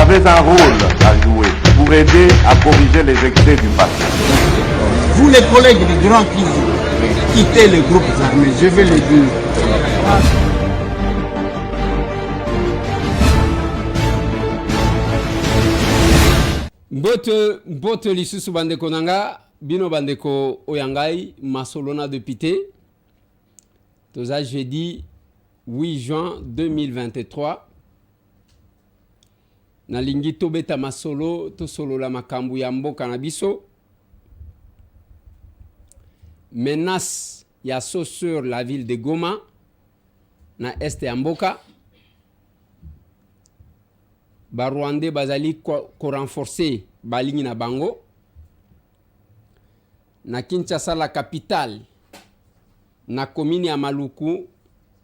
avez un rôle à jouer pour aider à corriger les excès du passé. Vous les collègues du Grand qui quittez les groupes armés, je vais le dire. Mbote lisusu bandeko nanga bino bandeko oyangai masolona député toza jeudi 8 juin 2023 nalingi tobeta masolo tosolola makambu ya mboka na biso menace ya saut sur la ville de Goma na est ya mboka ba Rwandais bazali ko renforcer balingi na bango na Kinshasa la capitale na commune ya Maluku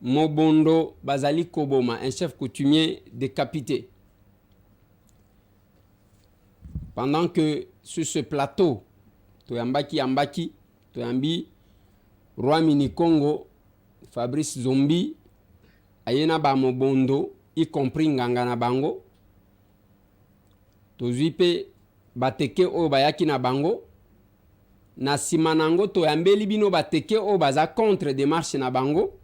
Mobondo bazali koboma un chef coutumier décapité pendant que sur ce plateau Toyambi Roi Mini Congo Fabrice Zombi ayena ba Mobondo y compris nganga na bango tozuipe bateke o bayaki na bango na simanango toyambeli bino bateke o baza contre démarche na bango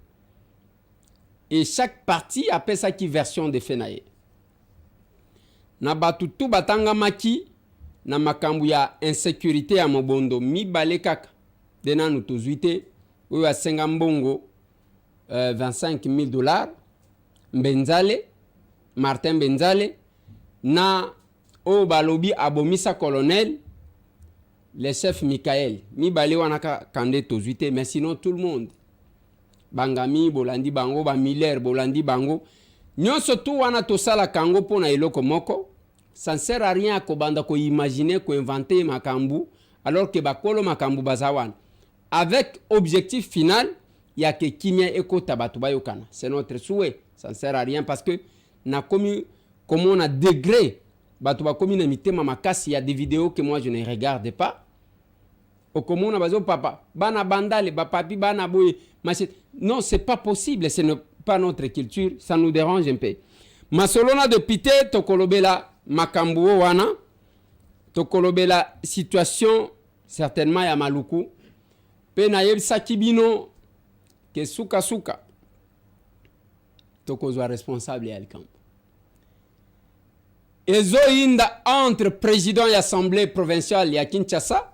et chaque partie a sa qui version de fenaye na batutu batanga maki na makambu ya insécurité ya Mobondo mibale kaka denanu tozuite oyo asenga mbongo $25,000 Mbenzale Martin Mbenzale na o balobi abomisa colonel le chef Michael mibale wanaka kande tozuite mais sinon tout le monde bangami bolandi bango ba Miller bolandi bango nyonso tu wana tosala kango pona eloko moko ça ne sert à rien à kobanda ko imaginer ko inventer makambu alors que bakolo makambu bazawan avec objectif final ya ke kimia eko tabatu bayokana c'est notre souhait ça ne sert à rien parce que na comme on a degré batu ba komi na mitema makasi ya des vidéos que moi je ne regarde pas au commun na bazo papa bana bandale ba papi bana boye machete non c'est pas possible ce n'est pas notre culture ça nous dérange un peu masolona de pité tokolobela makambu wana tokolobela situation certainement ya Maluku pe na yebisa kibino ke suka tokozwa responsable ya Alcamp ezoinda entre président et assemblée provinciale ya Kinshasa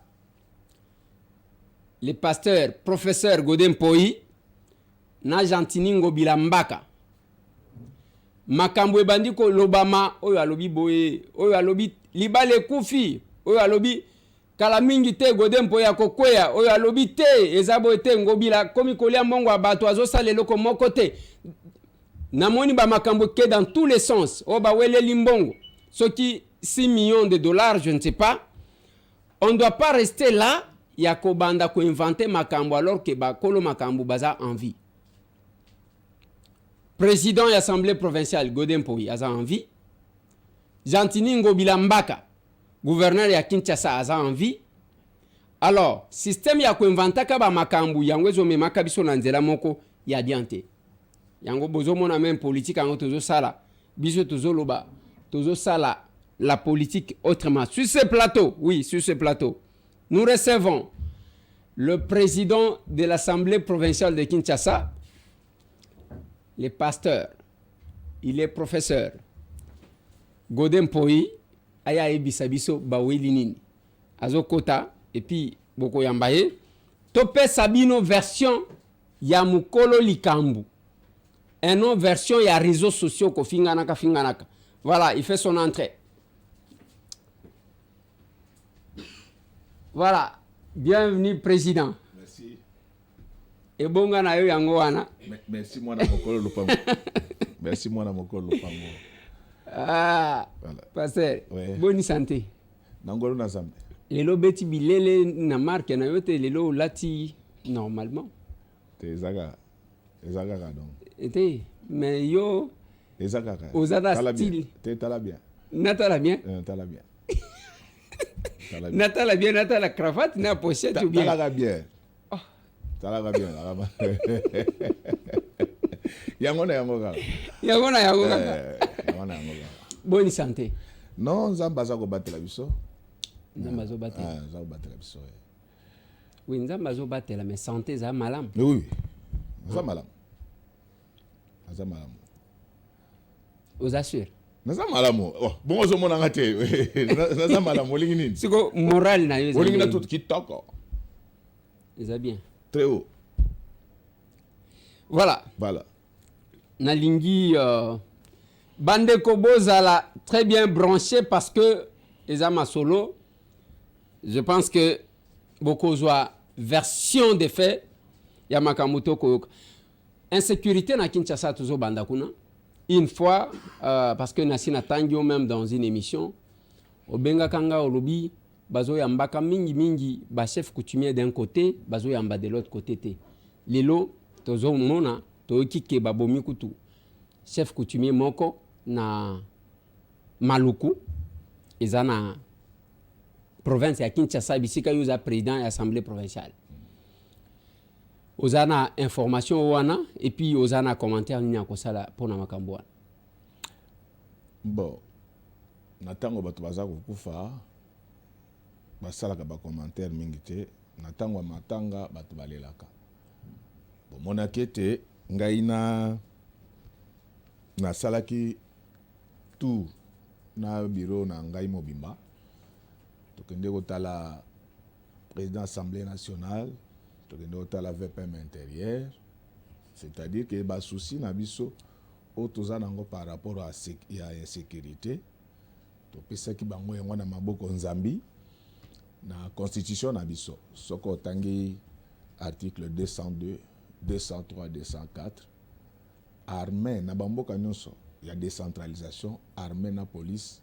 le pasteur professeur Godin Poi na Jantiningo Bilambaka makambo ebandiko lobama oyo alobi boye oyo alobi libale kufi oyo alobi kala mingi te Godin Poi akokwea oyo alobi te ezabo te ngobila komi kolia mbongo abato azosala loko moko te namoni ba makambo ke dans tous les sens o ba wele limbongo ce qui 6 millions de dollars, je ne sais pas. On ne doit pas rester là. Il y a Kobanda qui inventé Makambo alors que Bakolo Makambo baza en vie. Président et Assemblée provinciale Godin Poi a en vie. Jantiningo Bilambaka, gouverneur ya Kinshasa a en vie. Alors, système ya ko inventa ka ba Makambo yango ezome makabiso na nzela moko ya diante. Yango bozo mona même politique en tozo sala. Biso tozo loba. Tozo sala la politique autrement. Sur ce plateau, oui, sur ce plateau, nous recevons le président de l'Assemblée provinciale de Kinshasa, le pasteur, il est professeur. Godin Poi, aya ebisabiso baweli nini. Azokota, et puis boko yambaye. Tope Sabino version ya mukolo likambu. Un nom version ya réseaux sociaux ko finganaka. Voilà, il fait son entrée. Voilà, bienvenue président. Merci. Et bon gana yo yango wana. Merci moi na mokolo lopango. Merci moi na mokolo lopango. Ah, voilà. Pasteur, ouais. Bonne santé. Nangolo na sambe. Lelo beti bilele na marque na yote lelo lati normalement. Te zaga donc. Ete, mais yo Ezakaka. Ozada style. Tala bien. Natala bien. Tala bien. Natala bien, natala cravate, na pochette ou bien. Tala bien. Oh. Tala bien. Yangona. Bonne santé. Non, nzambe aza kobatela biso. Nzambe azobatela. Ah, aza kobatela biso. Oui, nzambe azobatela mais santé za malamu. Oui. Aza malamu. Aza malamu. Vous assure. Naza malamu. Oh, bon ozomona ngate. Naza malamu olingi nini? Siko moral na yo. Olingi na tout kitoko. Ça bien. Très haut. Voilà. Voilà. Nalingi Bande Kobozala très bien branché parce que Ezama Solo, je pense que beaucoup soit version des faits Yamakamoto Koyoka. Insécurité na Kinshasa toujours bandakuna. Une fois parce que Nassina Tangio même dans une émission Obenga Kanga Olobi bazo yambaka mingi ba chef coutumier d'un côté bazo yamba de l'autre côté te. Lelo tozo mona to kike babomi kutu chef coutumier moko na Maluku ezana province ya Kinshasa bisika yuza président de l'assemblée provinciale. Ozana information wana et puis ozana commentaire ni akosala pona makambo wana. Bon. Natango bato baza kokufa basalaka ba commentaire mingi te natango matanga bato balelaka. Bon monaki te ngai na salaki tout na bureau na ngai mobimba tokende kotala président assemblée nationale tokende kotala VPM intérieur c'est-à-dire que ba souci na biso o toza nango par rapport à insécurité topesaki bango yango na maboko nzambi na constitution na biso soko otangi article 202 203 204 armée na bamboka nyonso ya décentralisation armée na police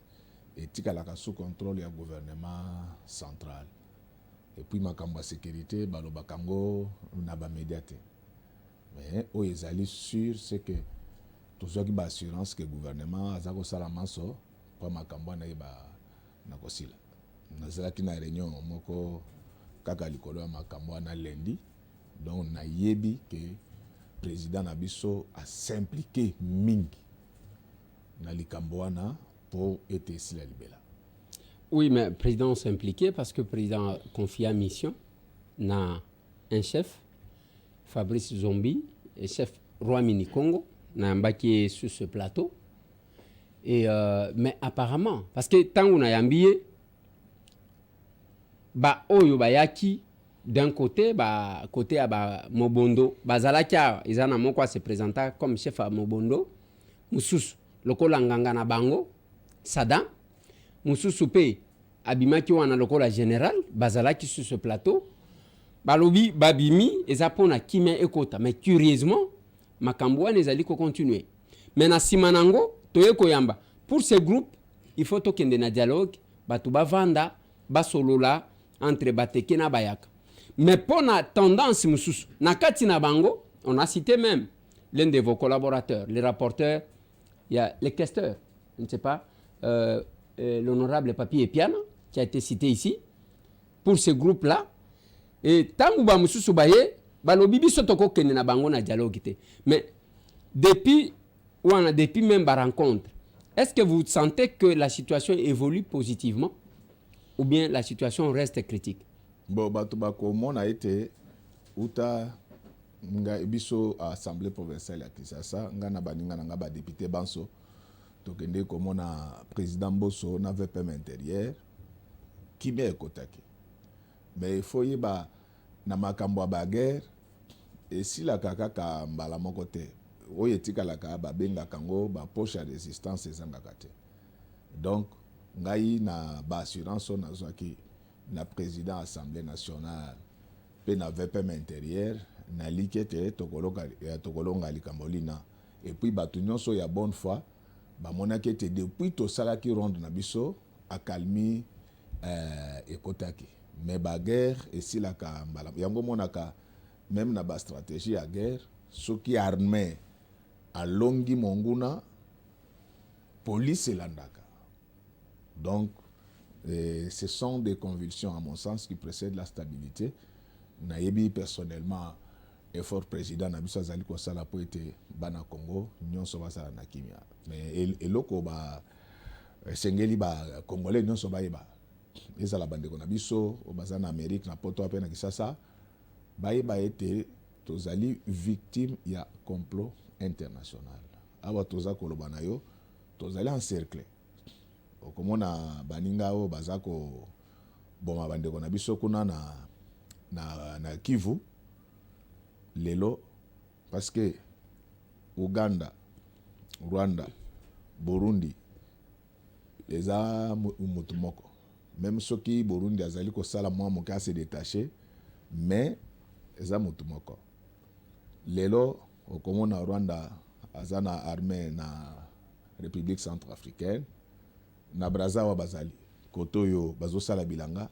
etikalaka sous contrôle ya gouvernement central et puis makambo ya sécurité balobaka ngo na bamédia te mais oyo ezali sûr c'est que tozwaki baassurance que gouvernement aza kosala maso mpo makambo wana ye na kosila nazalaki na réunion moko kaka likolo ya makambo wana lundi donc nayebi que président na biso a s'impliqué mingi na likambo wana pour ete esila libela. Oui, mais le président s'est impliqué parce que le président a confié à mission na un chef, Fabrice Zombi, et chef Roi Mini Congo, qui est sur ce plateau. Et mais apparemment, parce que tant qu'on a yambié, ba oyo bayaki d'un côté, ba côté à ba Mobondo, bazalakia, ils en ont quoi se présenter comme chef à Mobondo, Moussous, lokola nganga na bango, Sadam, Moussous pe abimaki wana lokola général, bazalaki sur ce plateau, balobi babimi, ezapona kimia ekota, mais curieusement, makambo wana ezali ko continuer. Mais na simanango, toye koyamba, pour ce groupe, il faut tokende na dialogue, batu bavanda, basolola entre bateke na bayaka. Mais pour la tendance mususu, na kati na bango, on a cité même l'un de vos collaborateurs, les rapporteurs, il y a les questeurs, je ne sais pas, l'honorable Papi Epiana, qui a été cité ici, pour ce groupe-là. Et tant que mususu baye, balobi biso toko kende na bango na dialogue te. Mais depuis même la rencontre, est-ce que vous sentez que la situation évolue positivement ou bien la situation reste critique? Bon, bato bakomona ete uta nga biso assemblée provinciale ya Kinshasa nga na baninga na nga ba député banso tokende komona président Bosso na VPM intérieur qui be ekotaki. Mais il faut yeba na makambo ba guerre et si la kaka mbala moko te oyo etikalaka babengaka ngo bapoche ya résistance ezangaka te. Donc ngai na baassurance oyo nazwaki na président assemblée nationale pe na VPM intérieur naliki ete tokolonga likambo lina et puis bato nyonso ya bonne foi bamonaki ete depuis tosalaki ronde na biso akalmi ekotaki mais baguerre esilaka mbala yango monaka même na bastratégie ya guerre soki armée alongi monguna police elandaka. Donc ce sont des convulsions à mon sens qui précèdent la stabilité. Nayebi personnellement effort président na biso azali kosala po ete bana Congo nyonso basala na kimia mais eloko sengeli ba congolais nyonso bayeba ezala bandeko na biso o baza na Amérique na poto ape na Kisasa bayeba ete tozali victime ya complot international awa toza koloba na yo tozali encerclé okomona baninga o baza ko boma bandeko na biso kuna na Kivu lelo parce que Uganda, Rwanda, Burundi eza mutu moko même soki Burundi azali ko sala mwa moka se détaché mais eza mutu moko lelo okomona Rwanda azana armée na République centrafricaine na Brazzaville bazali kotoyo bazosala bilanga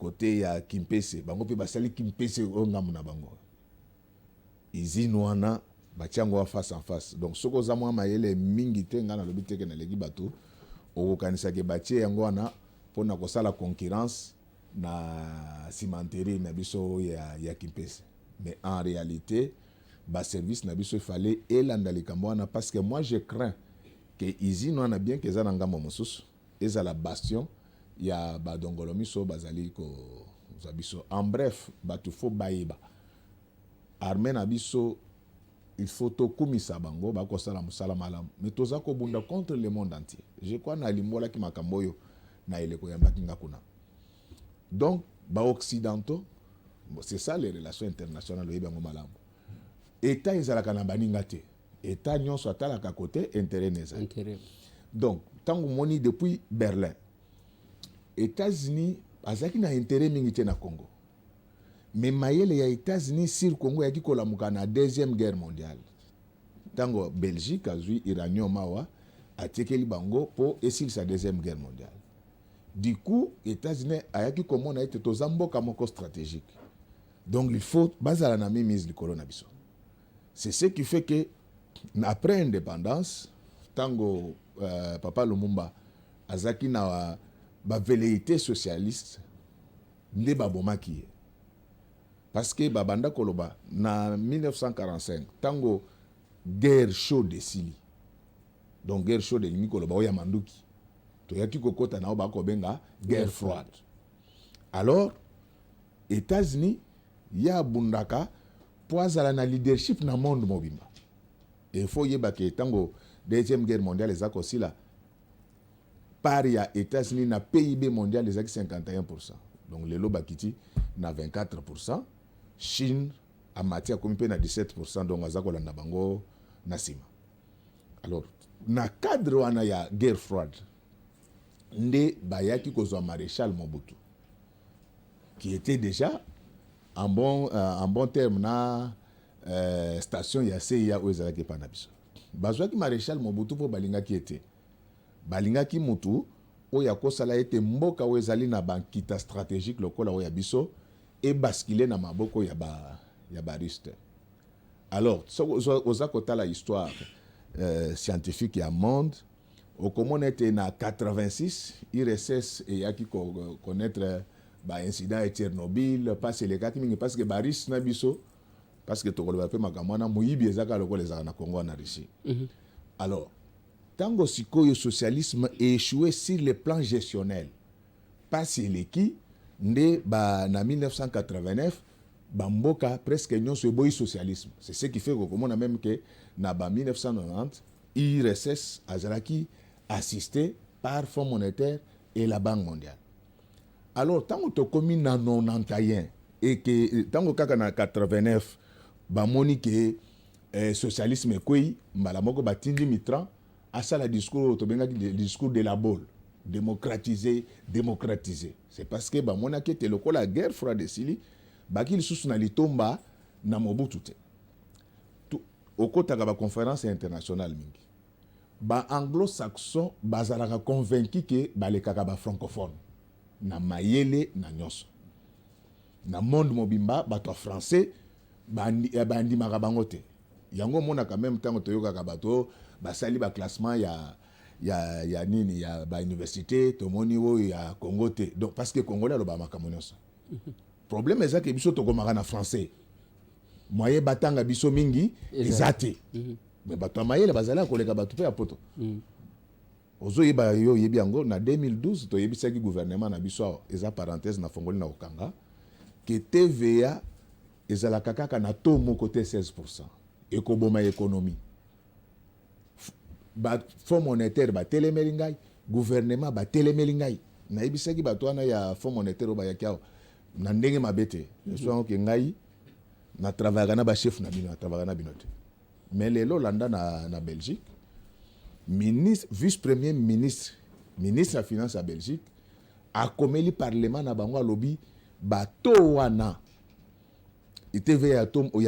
côté ya Kimpese bango pe basali Kimpese ongamu na bango izino wana batiango face en face donc soko za mwa mayele mingi te ngana lobi teke na legi bato okokanisa ke batie yango wana pona kosala concurrence na cimenterie na biso ya Kimpese mais en réalité ba service na biso il fallait elanda likambo wana parce que moi je crains que izino wana bien que za na ngambo mosusu eza la bastion ya badongolo miso bazali ko zabiso en bref batu fo bayeba armée na biso il faut tokumisa bango bakosala musala malamu mais toza ko bunda contre le monde entier je crois na limbola ki makambo yo na eleko ya makinga kuna donc ba occidentaux c'est ça les relations internationales oyebi yango malamu état ezalaka na baninga te état nyonso atalaka côté intérêt neza donc tango moni depuis Berlin États-Unis azaki na intérêt mingi te na Congo mais mayele ya États-Unis sur Congo yaki kolamuka na deuxième guerre mondiale tango Belgique azui uranium mawa atekeli bango po esilisa deuxième guerre mondiale du coup États-Unis ayaki komona ete toza mboka moko stratégique donc il faut bazala na mimise likolo na biso c'est ce qui fait que après indépendance tango Papa Lumumba azaki na ba velléité socialiste nde babomaki ye parce que babanda koloba na 1945 tango guerre chaude esili donc guerre chaude elingi koloba oya manduki toyaki kokota nao bakobenga guerre froide alors États-Unis ya bundaka po azala na leadership na monde mobimba il faut yeba ke tango deuxième guerre mondiale eza kosila par ya États-Unis na PIB mondial ezaki 51%. Donc lelo bakiti na 24%, Chine a matière comme pe na 17%, donc azako landa bango na sima. Alors na cadre wana ya guerre froide nde bayaki kozwa maréchal Mobutu qui était déjà en bon terme na station ya CIA oezalaki pa na biso. Bazwaki maréchal Mobutu po balingaki ete balingaki mutu oya kosala ete mboka oyo ezali na bankita stratégique lokola oya biso e basculer na maboko ya bariste. Alors oza kotala histoire scientifique ya monde okomona ete na 86 IRSS eyaki connaître ba incident et Tchernobyl passe les kaki mingi parce que baris na biso parce que tokoloba pe makambo na muyibi ezaka lokola ezaka na Congo na Russie. Alors tango sikoyo socialisme échoué sur le plan gestionnel passe leki nde ba na 1989 bamboka presque nyonso eboyi socialisme. C'est ce qui fait que comme on a même que na ba 1990 IRSS azalaki assisté par Fonds monétaire et la Banque mondiale. Alors tango to komi na 91 et que tango kaka na 89 ba moni que socialisme ekoi mbala moko batindi Mitterrand à ça le discours le discours de la bolle démocratiser. C'est parce que ba monaki te lokola guerre froide esili baki lisusu na litomba na Mobutu te okotaka ba conférence internationale mingi ba anglo-saxon bazalaka convaincu que balekaka ba francophone na mayele na nyonso na monde mobimba bato français bandimaka bango te yango monaka même temps toyokaka bato basali ba classement ya nini ya ba université tomoni wo ya Congo te donc parce que congolais lo ba makambo nyonso problème eza ke biso tokomaka na français moyen batanga biso mingi ezate mais bato mayele bazala koleka bato pe ya poto ozo yeba yo yebi yango na 2012 to yebisaki gouvernement na biso eza parenthèse na fongoli na okanga que TVA ezalaka kaka na taux moko te 16% ekoboma économie ba fonds monétaire ba telemeli ngai gouvernement ba telemeli ngai na yebisaki bato wana ya fonds monétaire ba yakao na ndenge mabete so ke ngai na travailler na ba chef na bino na travailler na bino te mais lelo landa na Belgique ministre vice-premier ministre ministre de la finance à Belgique a commis parlement na bango lobby bato wana ITV atom o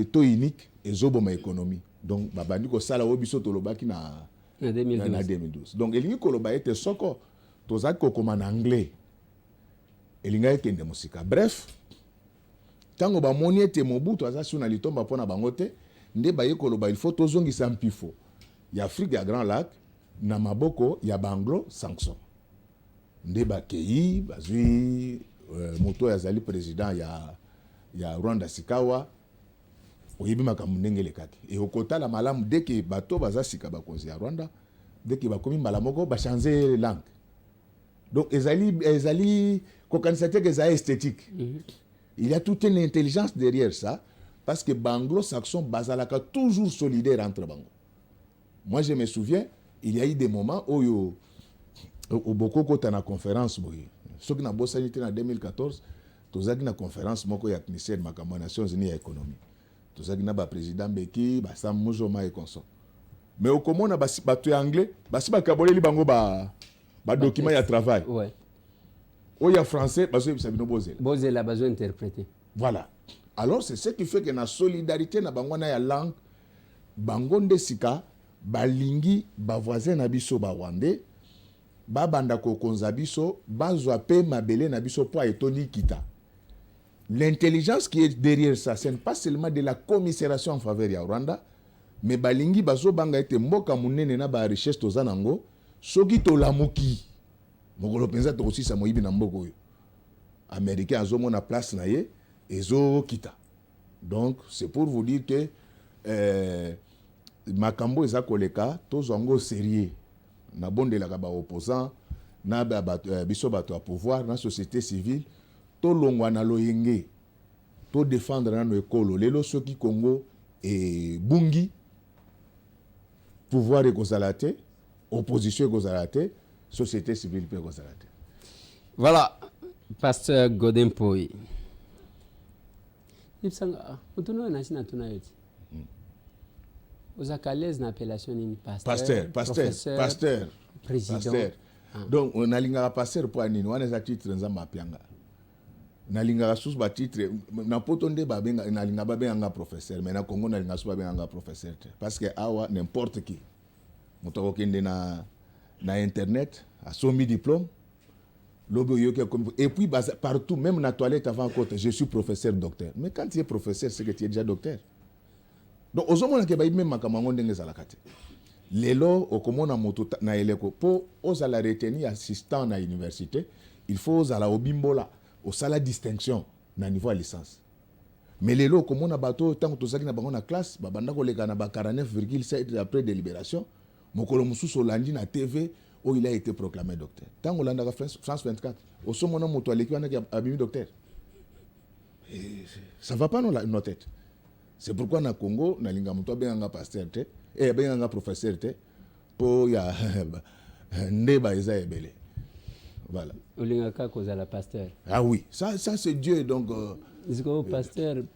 to unique ezoboma économie donc babandi ko sala obiso to lobaki na 2012 donc elingi ko loba ete soko tozaki ko koma na anglais elinga ekende musika bref tango ba moni ete Mobutu aza sur na litomba pona bango te nde ba yekoloba il faut tozongisa mpifo ya Afrique ya Grand Lac na maboko ya banglo sanction nde bakei bazwi moto yazali président ya Rwanda Sikawa oyebi makambo ndenge lekaki e okotala malamu deke bato baza sika bakonzi ya Rwanda deke bakomi malamoko ba changer langue donc ezali kokanisa te que ça esthétique il y a toute une intelligence derrière ça parce que banglo-saxon bazalaka toujours solidaire entre bango. Moi, je me souviens, il y a eu des moments où au Bokoko, tu as une conférence. Ce qui a bossé en 2014, tu as une conférence qui a été aux Nations Unies à l'économie. Tu as un président Beki, Sam Mouzoma et consort. Mais au commun, tu es anglais, tu as document de travail. Ouais. Où il y a français, parce que Sabino Bozé. Bozé l'a besoin d'interpréter. Voilà. Alors, c'est ce qui fait que la solidarité na bangwana ya langue, bangonde sika, balingi, bavoisin na biso Rwandais, babanda ko konza biso, bazwa pe mabele na biso po etoni kita. L'intelligence qui est derrière ça, ce n'est pas seulement de la commisération en faveur ya Rwanda, mais balingi bazo banga ete mboka munene na ba richesse tozanango, soki to lamuki. Mokolo penza to aussi sa moyibi na mboko yo. Américain azomo na place na ye, ezo kita. Donc c'est pour vous dire que makambo eza koleka tozango sérieux. Na bonde la ba opposant, na biso bato a pouvoir na société civile, to longwa na loyenge. To défendre na no ekolo lelo soki Congo et bungi pouvoir ekozalate, opposition ekozalate, société civile peut ekozalate. Voilà, Pasteur Godin Poi. Ipsanga, utuno na sina tunayoti. Ozakalez na appellation ni pasteur, pasteur, président. Pasteur. Donc on a linga pasteur pour anini, on a titre nzamba pianga. Na linga sous ba titre na potonde ba benga na linga ba benga professeur, mais na Congo na linga sous ba benga professeur parce que awa n'importe qui. Mutoko kende na internet a soumis diplôme. Et puis partout, même dans la toilette avant côté, je suis professeur docteur. Mais quand tu es professeur, c'est que tu es déjà docteur. Donc aux hommes qui même makamango ndenge zalakate. Lelo okomona moto na eleko po ozala retenir assistant na université, il faut ozala obimbola, osala distinction na niveau à licence. Mais lelo okomona bato tant que tozaki na bango na classe, babanda koleka na ba 49,7 après délibération, mokolo mususu olandi na TV où il a été proclamé docteur. Tant qu'on l'a dans France 24, au sommet de moto qui a mis docteur. Ça ne va pas dans nos têtes. C'est pourquoi dans le Congo, dans le Congo, il y a un pasteur et il y a un professeur pour y a un débat. Voilà. Pasteur. Ah oui, ça c'est Dieu donc.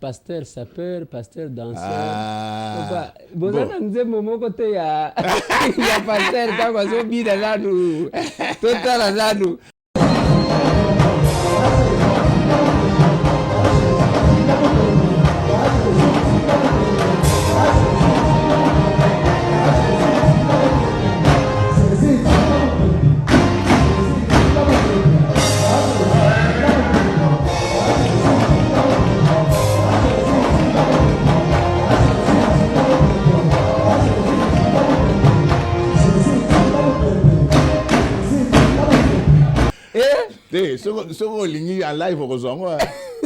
Pasteur sapeur, pasteur danseur. Ah. Bon. Momo côté ya pasteur quand on zo bi là nous. Total là nous. Sogo lingi en live kozongo.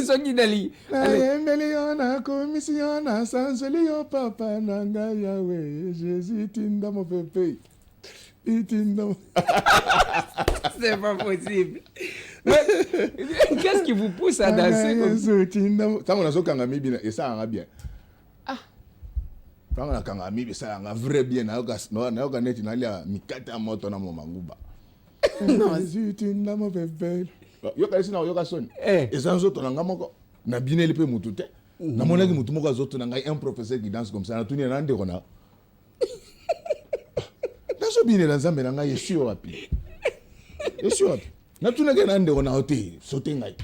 Soki dali. Meliona komisiona sanselio papa nanga yawe Jésus tinda mo pepe. C'est pas possible. Mais qu'est-ce qui vous pousse à danser comme ça? Tant qu'on a ça kangami bien et ça en bien. Ah. Tant qu'on a kangami bien ça en vrai bien na oka net na lia mikata moto na momanguba. Non, zitinda mo bebel. Yoka isi na yoka son. Et ça nzoto na ngamoko na bineli pe mutu te. Na monaki mutu moko azoto na ngai un professeur qui danse comme ça na tuni na ndeko na. Naso bine na nzambe na ngai yesu wapi. Yesu wapi. Na tuni ke na ndeko na hote sote ngai.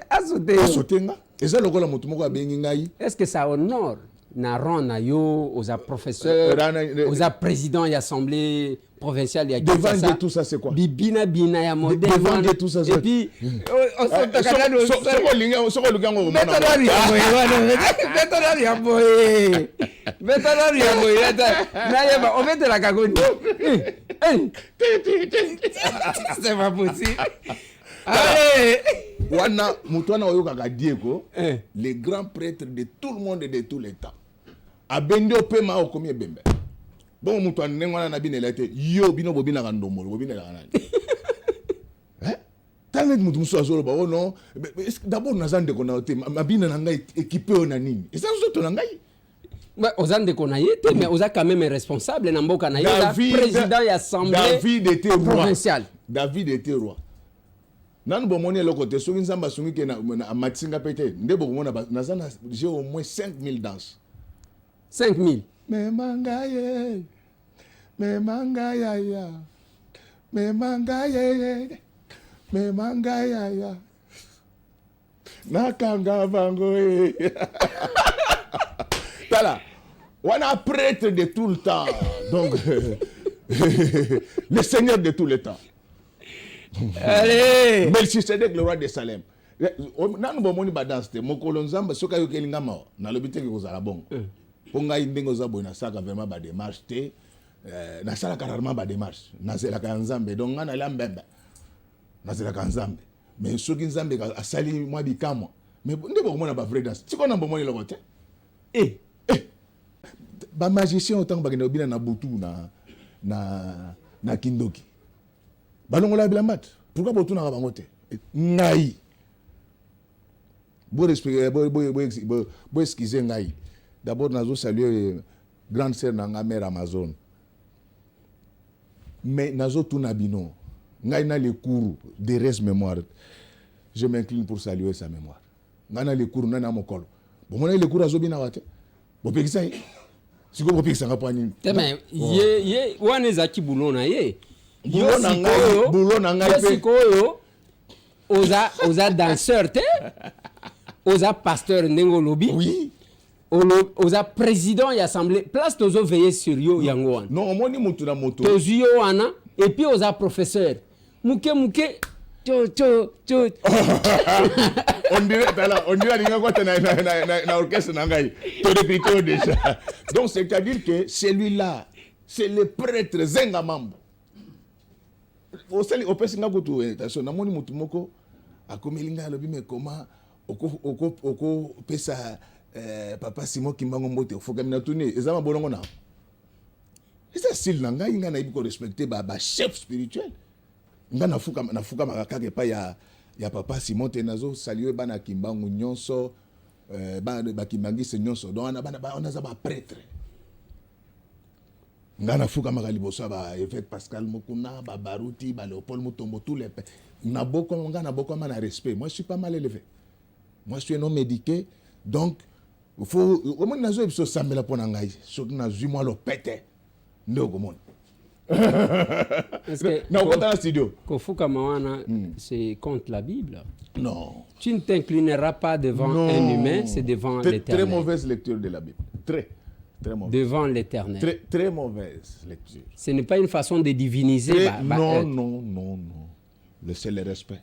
Asote nga. Eza lokola mutu moko abengi ngai. Est-ce que ça honore na ron na yo aux professeurs, aux présidents de l'Assemblée provinciale ya devant Dieu tout ça c'est quoi? Bibina bina ya modèle. Devant Dieu tout ça c'est. Et puis on s'entend dans soko linga ngo mona. Maintenant on met de la cagone. C'est pas possible. Allez. Wana mutwana oyoka Diego, le grand prêtre de tout le monde et de tous les temps. Abende opema okomi ebembe. Bon mutwana nengwana na binela te yo bino bobina ka ndomolo bobina la nani. Tant que mutu muso azolo ba non d'abord nazande ko na hote mabina na ngai équipé na nini. Et ça zoto na ngai. Mais ozande ko na yete mais oza quand même responsable na mboka na yo président ya assemblée provinciale. David était roi. Nan bomoni le côté soki nzamba sungi ke na matsinga pete ndebo bomona nazana j'ai au moins 5000 danses. 5000. Me mangaye. Me mangaya ya. Me mangaye. Me mangaya ya. Nakanga bango e. Tala. On a prêtre de tout le temps. Donc le seigneur de tout le temps. Allez. Melchisedek le roi de Salem. Nanu bomoni ba danse te mokolo nzamba soka yo kelinga ma na lobite ke kozala bongo. Ponga indingo za boina saka vraiment ba démarche te na sala carrément ba démarche na zela ka nzambe donc ngana la mbembe na zela ka nzambe mais soki nzambe ka asali mwa bikamo mais ndebo komona ba vrai danse tiko na bomoni le côté ba magicien autant ba obina na butu na kindoki balongola bilambat pourquoi botu na bango te ngai bo respecter bo excuser ngai d'abord nazo saluer grande sœur na mère Amazon mais nazo tuna bino ngai na le cours de res mémoire je m'incline pour saluer sa mémoire ngana le cours na mokolo bon mona le cours azo bina wate bo pekisa siko bo pekisa ngapani mais ye wana zaki bulona ye boulot na ngai pe sikoyo oza danseur te oza pasteur ndenge lobi oui oza président ya assemblée place tozo veiller sur yo yango wana non omoni mutu na moto tozu yo wana et puis oza professeur muke on dirait linga kwa na orchestre na ngai to répéter déjà donc c'est-à-dire que celui-là c'est le prêtre Zenga Mambo. Osali opesinga kutu attention na moni mutu moko akomelinga lobi me koma oko pesa papa Simon Kimbango Mbote foka mina tuni ezama bolongo na eza style na ngai nga na ibi ko respecter ba chef spirituel nga nafuka makaka pa ya papa Simon te nazo saluer bana Kimbango nyonso ba Kimbangise nyonso donc on a za ba prêtre nga nafuka makaliboso ba évêque Pascal Mokuna ba Baruti ba Léopold Mutombo tous les na boko nga na boko na respect moi je suis pas mal élevé moi je suis un homme éduqué donc il faut au moins nazo biso sambela pona ngai surtout na zui moi lo pete ndoko mon est-ce que na kota studio kofuka mawana c'est contre la Bible? Non, tu ne t'inclineras pas devant un humain, c'est devant l'Éternel. Très mauvaise lecture de la Bible, très mauvaise. Devant l'Éternel. Très mauvaise lecture. Ce n'est pas une façon de diviniser. Non. Laissez le respect.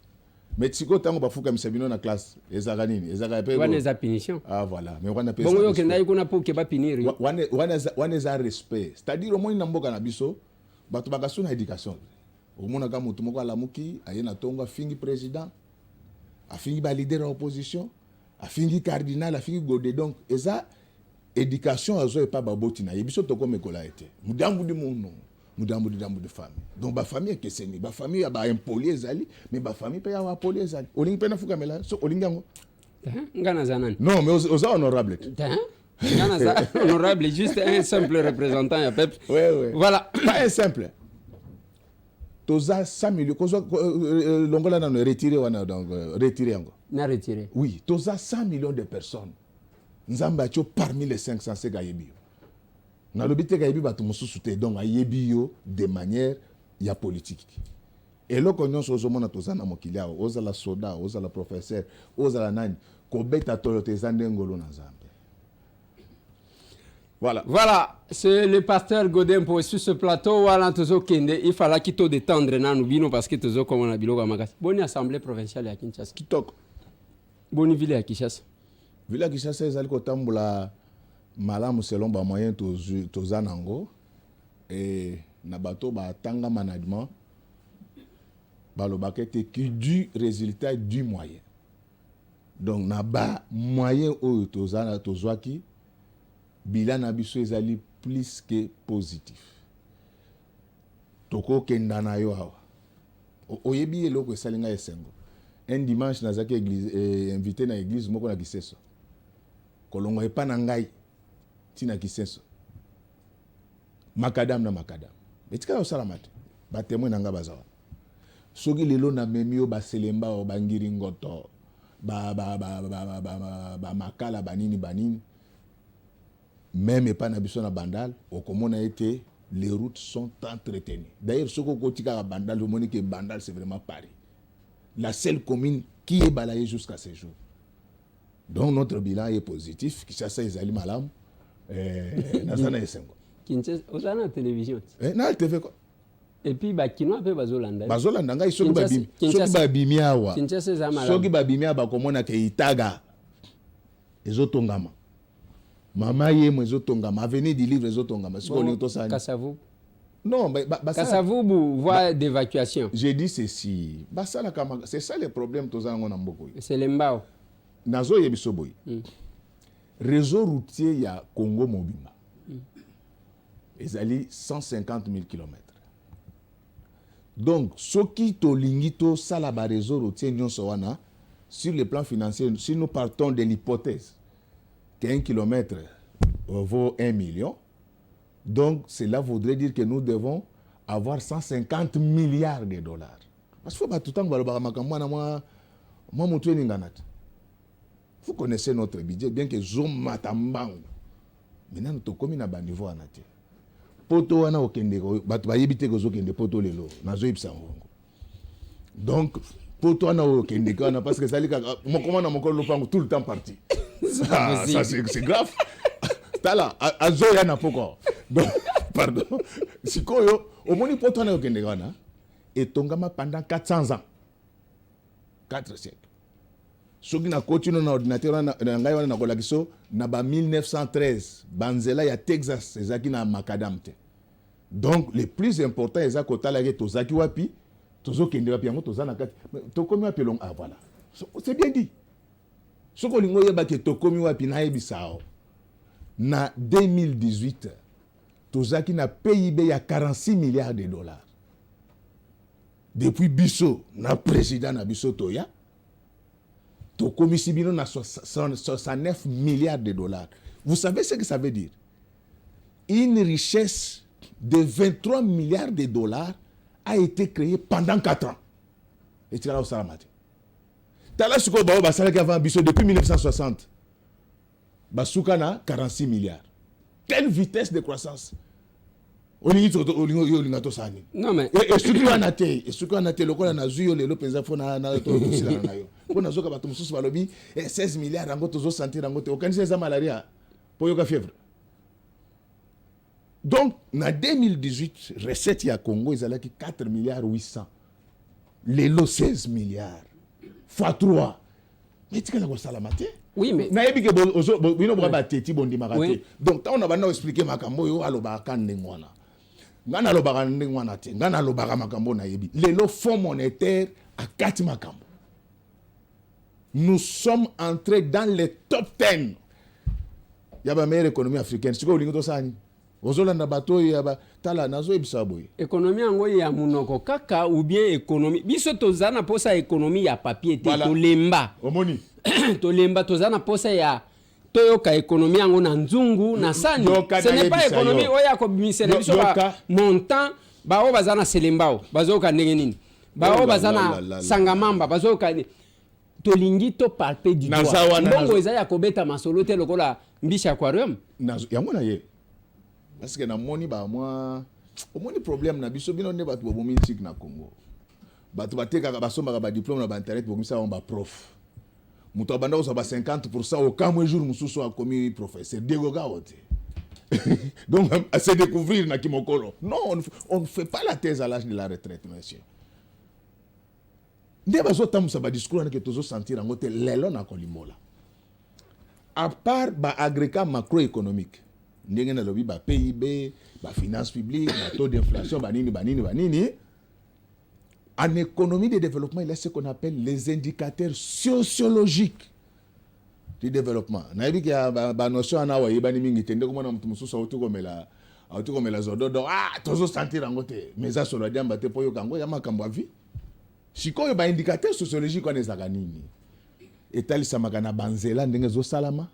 Mais si vous avez fait comme ça dans la classe, vous avez des punitions. Ah voilà. Mais on a bon, vous avez respect. C'est-à-dire au moins dans le cannabis, vous avez une éducation. Au moins quand vous avez lamuki, ayena tonga fingi président, a fingi leader de l'opposition, a fingi cardinal, a fingi godé donc et ça éducation azo pas babotina. Yebiso toko mekola été. Mudambu di muno. mudambu de famille donc ba famille que c'est ni ba famille ya ba impoli ezali mais ba famille pe ya wa poli ezali olingi pe na fuka mela so olingi yango ngana zanani non mais aux honorables ngana za honorable juste un simple représentant ya peuple ouais voilà pas un simple toza 100 millions longola na retirer wana donc retirer yango na retirer oui toza 100 millions de personnes nzamba acho parmi les 500 sega yebi na lobite ka yebi bato mususu te donc ayebi yo de manière ya politique et loko nyonso ozomona toza na mokili awo ozala soda ozala professeur ozala nani kobeta tolote zandengolo na nzambe. Voilà, c'est le pasteur Godin pour sur ce plateau. Voilà, il fallait qu'il te détendre dans parce que tu comme on a bilo comme bonne assemblée provinciale à Kinshasa. Kitoko. Bonne ville à Kinshasa. Ville à Kinshasa, ils ko tambula malamu selon ba moyen toza nango et na bato ba tanga management ba lo bakete qui du résultat du moyen. Donc na ba moyen o toza na tozwaki bilan na biso ezali plus que positif. Toko kenda na yo awa. Oyebi eloko esalinga esengo. Un dimanche nazaki église invité na église moko na Kiseso. Kolongo epa na ngai tina Kiseso. Makadam na makadam. Etika osala mate. Ba témoin na nga bazawa. Soki lelo na memi o ba selemba o bangiri ngoto. Ba makala banini. Même pas na biso na bandal au komona été les routes sont entretenues. D'ailleurs ce qu'on kotika bandal le monique bandal c'est vraiment Paris. La seule commune qui est balayée jusqu'à ce jour. Donc notre bilan est positif, Kinshasa ezali malam nazana esengo. Kinshasa ozana télévision. Na TV quoi. Et puis ba kinoa pe bazolanda. Bazolanda ngai soki babimi. Soki babimi awa. Kinshasa za malam. Soki babimi ba komona ke itaga. Ezotongama. Mama ye mwezo tongama avenue du livre ezo tongama siko ni to sani Kasavu non mais Kasavu voie d'évacuation. J'ai dit ceci basala kama c'est ça le problème to zango na mboko c'est lembao nazo yebiso boy réseau routier ya Congo mobimba ezali 150 000 km donc soki to lingi to sala ba réseau routier nyonso wana sur le plan financier si nous partons de l'hypothèse qu'un kilomètre vaut 1 million. Donc, cela voudrait dire que nous devons avoir 150 milliards de dollars. Parce qu'il faut pas tout le temps vous connaissez notre budget, bien que Zoom Matambang. Maintenant, nous sommes comme à niveau anate. Poto wana okende ko batu bayebite ko zokende poto lelo nazo ipsa ngongo. Donc poto wana okende ko na parce que ça lika mokoma na mokolo pango tout le temps parti. Ça c'est grave. Tala azoya na poko. Donc pardon. Sikoyo omoni poto wana okende ko na etongama pendant 400 ans. 4 siècles. Soki na continue na ordinateur na ngai wana na kolakiso na ba 1913 banzela ya Texas ezaki na makadam te. Donc le plus important ezaki kotala ke tozaki wapi tozokende wapi yango tozana kati tokomi wapi long voilà. C'est bien dit. Soko lingo yeba ke tokomi wapi na yebisao. Na 2018 tozaki na PIB ya 46 milliards de dollars. Depuis biso na président na biso toya Tokomisibino na 69 milliards de dollars. Vous savez ce que ça veut dire? Une richesse de 23 milliards de dollars a été créée pendant 4 ans. Et tu as là au Salamate. Talassuko Bao Basalaki avant Bisso depuis 1960. Bassoukana 46 milliards. Quelle vitesse de croissance? Non mais et structure anate lokola na zuyo lelo penza fona na to sila na yo pona zoka bato mususu balobi 16 milliards rango tozo sentir rango te okanisa za malaria po yoka fièvre. Donc na 2018 recette ya Congo ezalaki 4 milliards 800 lelo 16 milliards fois 3 mais tikala ko salamate. Oui, mais na yebi ke bino bra bateti bondi makate. Donc ta on a bana expliquer makambo yo aloba kande ngwana. Ngana lobaka ndengwana te ngana lobaka makambo na yebi lelo fonds monétaire à 4 makambo. Nous sommes entrés dans les top 10 ya ba meilleure économie africaine siko lingo to sani ozolanda bato ya ba tala nazo ebisa boye économie yango ya munoko kaka ou bien économie biso tozana posa économie ya papier te Voilà. tolemba omoni tolemba tozana posa ya toyoka économie yango na nzungu na sani yoka ce n'est pas nayebisa économie yo. oya ko bimisela biso Yoka. ba montant ba o bazana selembao bazoka ndenge nini ba Oh o la bazana la la la. sangamamba bazoka tolingi to palper du Na doigt sawa na- mbongo eza ya kobeta masolo te lokola mbisi aquarium yango na ye parce que namoni bamwa omoni problème na biso bino nde bato bobomi ntik na Congo bato batekaka basombaka badiplôme na bainternet bobimisa bango baprof moto abanda kozwa ba 50% okamwe jour mosusu akomi professeur degogao te donc à se découvrir na kimokolo non on ne fait pas la thèse à l'âge de la retraite monsieur nde bazotambusa badiscours wana ke tozosentir yango te lelo na kolimola à part baagrégat macroéconomique ndenge nalobi PIB finance publique taux d'inflation banini en économie de développement il y a ce qu'on appelle les indicateurs sociologiques du développement nayebi ke banotion wana wayebani mingi te ndeko mona mutu mosusu auti komela zododo tozosentir yango te mais asolo adiamba te mpo yoka yango ya makambo ya vie sikoyo baindicateur sociologique wana ezalaka nini etalisamaka na banzela ndenge ezosalama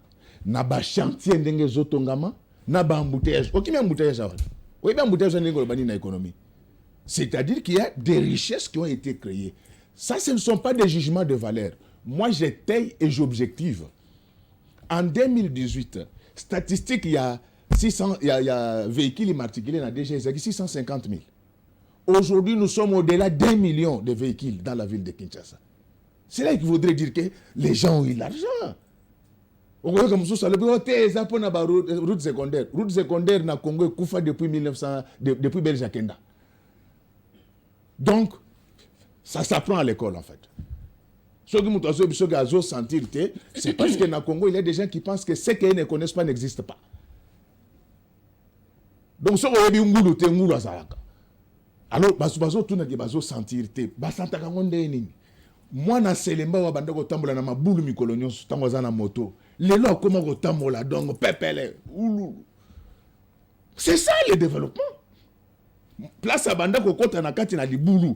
na bachantier ndenge ezotongama na baembouteillage okimi embouteillage awa oyebi embouteillage ndenge oloba nini na économie c'est-à-dire qu'il y a des richesses qui ont été créées ça ce ne sont pas des jugements de valeur moi j'étaye et j'objective en 2018 statistique il y a 600 il y a véhicules immatriculés dans DG 650 000 aujourd'hui nous sommes au-delà d'1 million de véhicules dans la ville de Kinshasa c'est là qu'il faudrait dire que les gens ont eu l'argent okoyoka mosusu alobi te eza mpona route secondaire na Congo ekufa depuis 1900 depuis Belge akenda donc ça s'apprend à l'école en fait soki moto azoyebi soki azosentir te c'est parce que na Congo il y a des gens qui pensent que ce qu'ils ne connaissent pas n'existe pas donc soki oyebi ngulu te ngulu azalaka alors bazotunaki bazosentir te basantaka ngo ndenge nini mwana selemba wa banda kotambola na mabulu mikolo nyonso ntango aza na moto lelo akoma kotambola donc pepele ulu c'est ça le développement place abanda kokota na kati na libulu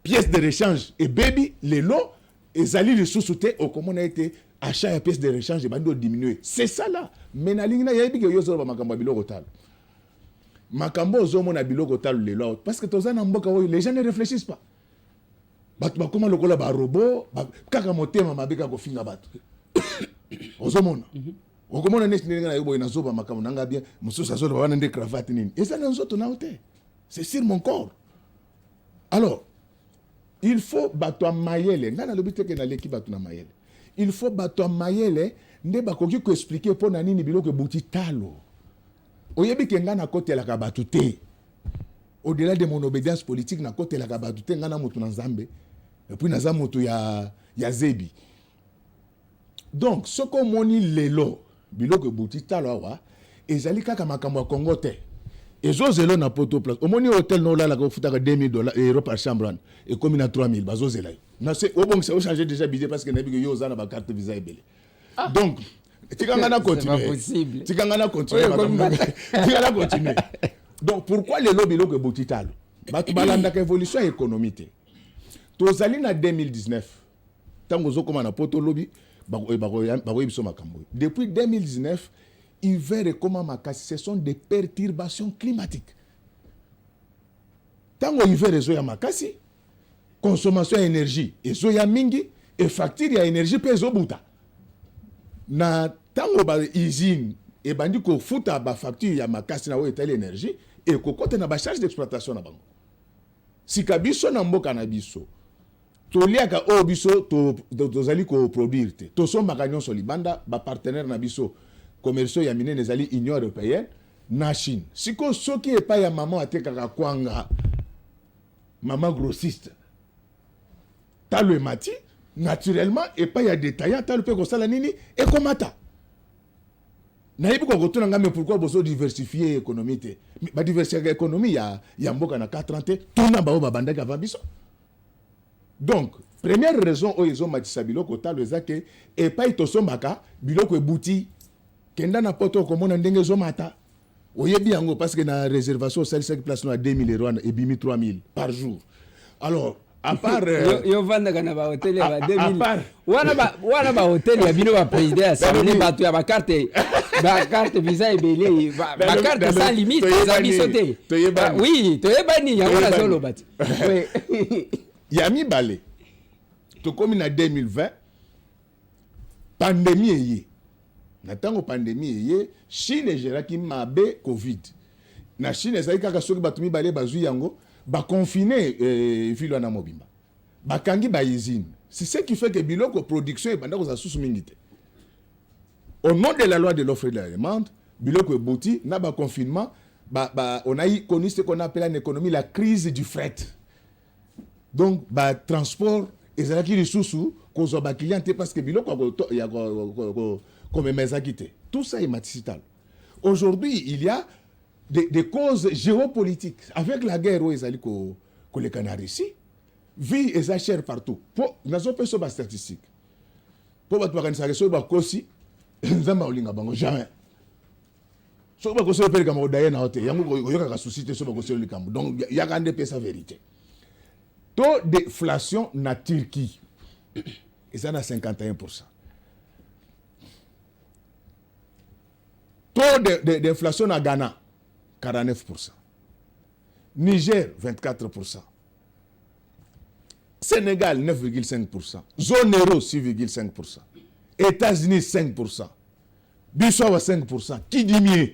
pièce de rechange ebebi lelo ezali lisusu te okomona ete achat ya pièce de rechange ebandi odiminuer c'est ça là mais nalingi na yebi ke yozoloba makambo ya biloko talo makambo ozomona biloko talo lelo parce que toza na mboka oyo les gens ne réfléchissent pas bato bakoma lokola barobot kaka motema mabe kaka kofinga bato ozomona okomona neti ndenge na yo boye nazoba makambo nanga bien mosusu azoloba wana nde cravate nini eza na nzoto nao te c'est sur mon corps alors il faut bato ya mayele ngai nalobi teke naleki bato na mayele il faut bato ya mayele nde bakoki koexplike mpo na nini biloko ebuti talo oyebi ke ngai nakotelaka bato te au-delà de mon obédience politique nakotelaka bato te ngai na moto na nzambe epuis naza moto ya zebi donc soki omoni lelo biloko ebuti talo awa ezali kaka makambo ya Congo te ezozela na poto place omoni hotel no olalaka ofutaka $2,000 par chambre wana ekomi na 3000 bazozela yo obongisa ochange déjà budget parce que nayebi ke yo oza na bacarte visa ebele donc tikanga na continuer donc pourquoi lelo biloko ebuti talo bato balandaka évolution ya économie te tozali na 2019 ntango ozokoma na poto lobi bakoyebi biso makambo depuis 2019 hiver ekoma makasi ce sont des perturbations climatiques ntango hiver ezoya makasi consommation ya énergie ezoya mingi e facture ya énergie mpe ezobuta na ntango bausine ebandi kofuta bafacture ya makasi na oyo etali énergie ekokota na bacharge d'exploitation na bango sika biso na mboka na biso toliaka oyo biso tozali koproduire te tosombaka nyonso libanda bapartenaire na biso commerciaux ya minene ezali Union européenne na Chine siko soki epai ya mama atekaka kwanga mama grossiste talo emati naturellement epai ya détaillant talo mpe kosala nini ekomata nayebi kokotuna ngambe pourquoi boso diversifier économie te badiversifier économie ya mboka na 4 ans te tuna bao babandaki avant biso donc première raison oyo ezomatisa biloko talo eza ke epai tosombaka biloko ebuti kenda na poto komona ndenge ezomata oyebi yango parce que na réservation osali 5 places à 2000 euros et bimi 3000 par jour. Alors à part yo vandaka na ba hotel ya 2000 wana ba hotel ya bino ba président assemblée bato ya ba carte visa ebele ba carte sans limite za biso te. Oui, toyebani yango na zolo bati. Ya mibale to komi na 2020 pandémie eye. Na tango pandémie eye, Chine egeraki mabe Covid. Na Chine ezali kaka soki bato mibale bazwi yango ba confiner ville na mobimba. Ba kangi ba usine. C'est ce qui fait que biloko production e banda ko za susu mingi te. Au nom de la loi de l'offre et de la demande, biloko e bouti na ba confinement on a connu ce qu'on appelle en économie la crise du fret. Donc ba transport ezalaki lisusu kozwa ba client parce que biloko ya comme mezakite. Tout ça est maticital. Aujourd'hui, il y a des causes géopolitiques. Avec la guerre où ezali ko les Canaries ici, vie est chère partout. Pour nazo peso ba statistique. Pour ba twakanisa so ba kosi nzamba olinga bango jamais. So ba kosi pele kama odaye na hotel. Yango yoka ka susciter so ba kosi likambo. Donc il y a grande pesa vérité. Taux d'inflation na Turquie. Et ça na 51%. Taux d'inflation à Ghana, 49%. Niger, 24%. Sénégal, 9,5%. Zone euro, 6,5%. États-Unis, 5%. Bissau, 5%. Qui dit mieux?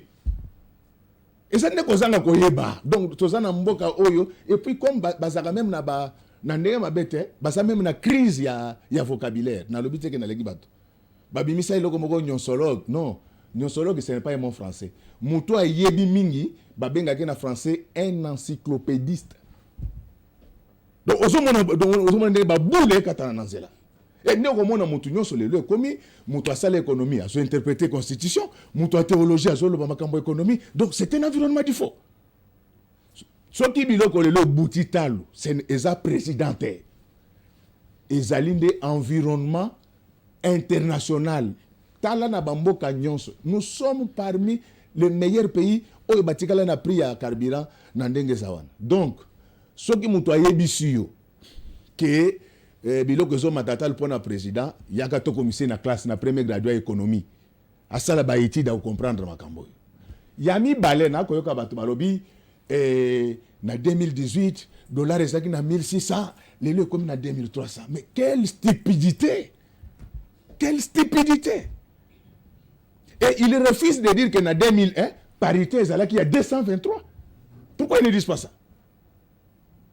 Et ça n'est pas koyeba. Donc, tozana mboka oyo. Et puis, comme bazaka même na ndenge mabete, baza même na crise ya vocabulaire. Na lobite ke na legi bato. Babimisa iloko moko nyonsologue. Non. Nyonsologue, ce n'est pas un mot français. Mouto a yebi mingi, babengaki na français un encyclopédiste. Donc, ozomona ndenge babule katana nanzela. Et nous avons mutu nyonso lelo komi mutu asala économie, a interpréter constitution, mutu a théologie, a lo makambo économie. Donc c'est un environnement du faux. Ce qui biloko lelo boutitalu, c'est eza présidente. Ezalinde environnement international. Tala na bamboka nyonso. Nous sommes parmi les meilleurs pays où batikala na prix ya carburant na ndenge zawana. Donc ce qui mutu ayebisi yo que biloko zo matatal pour na président yaka to commissaire na classe na premier graduat économie asala ba étude à comprendre makambo yami balé na koyoka bato balobi na 2018 dollar ezaki na 1600 lelo comme na 2300 mais quelle stupidité et il refuse de dire que na 2001 parité ezalaki ya 223. Pourquoi ils ne disent pas ça?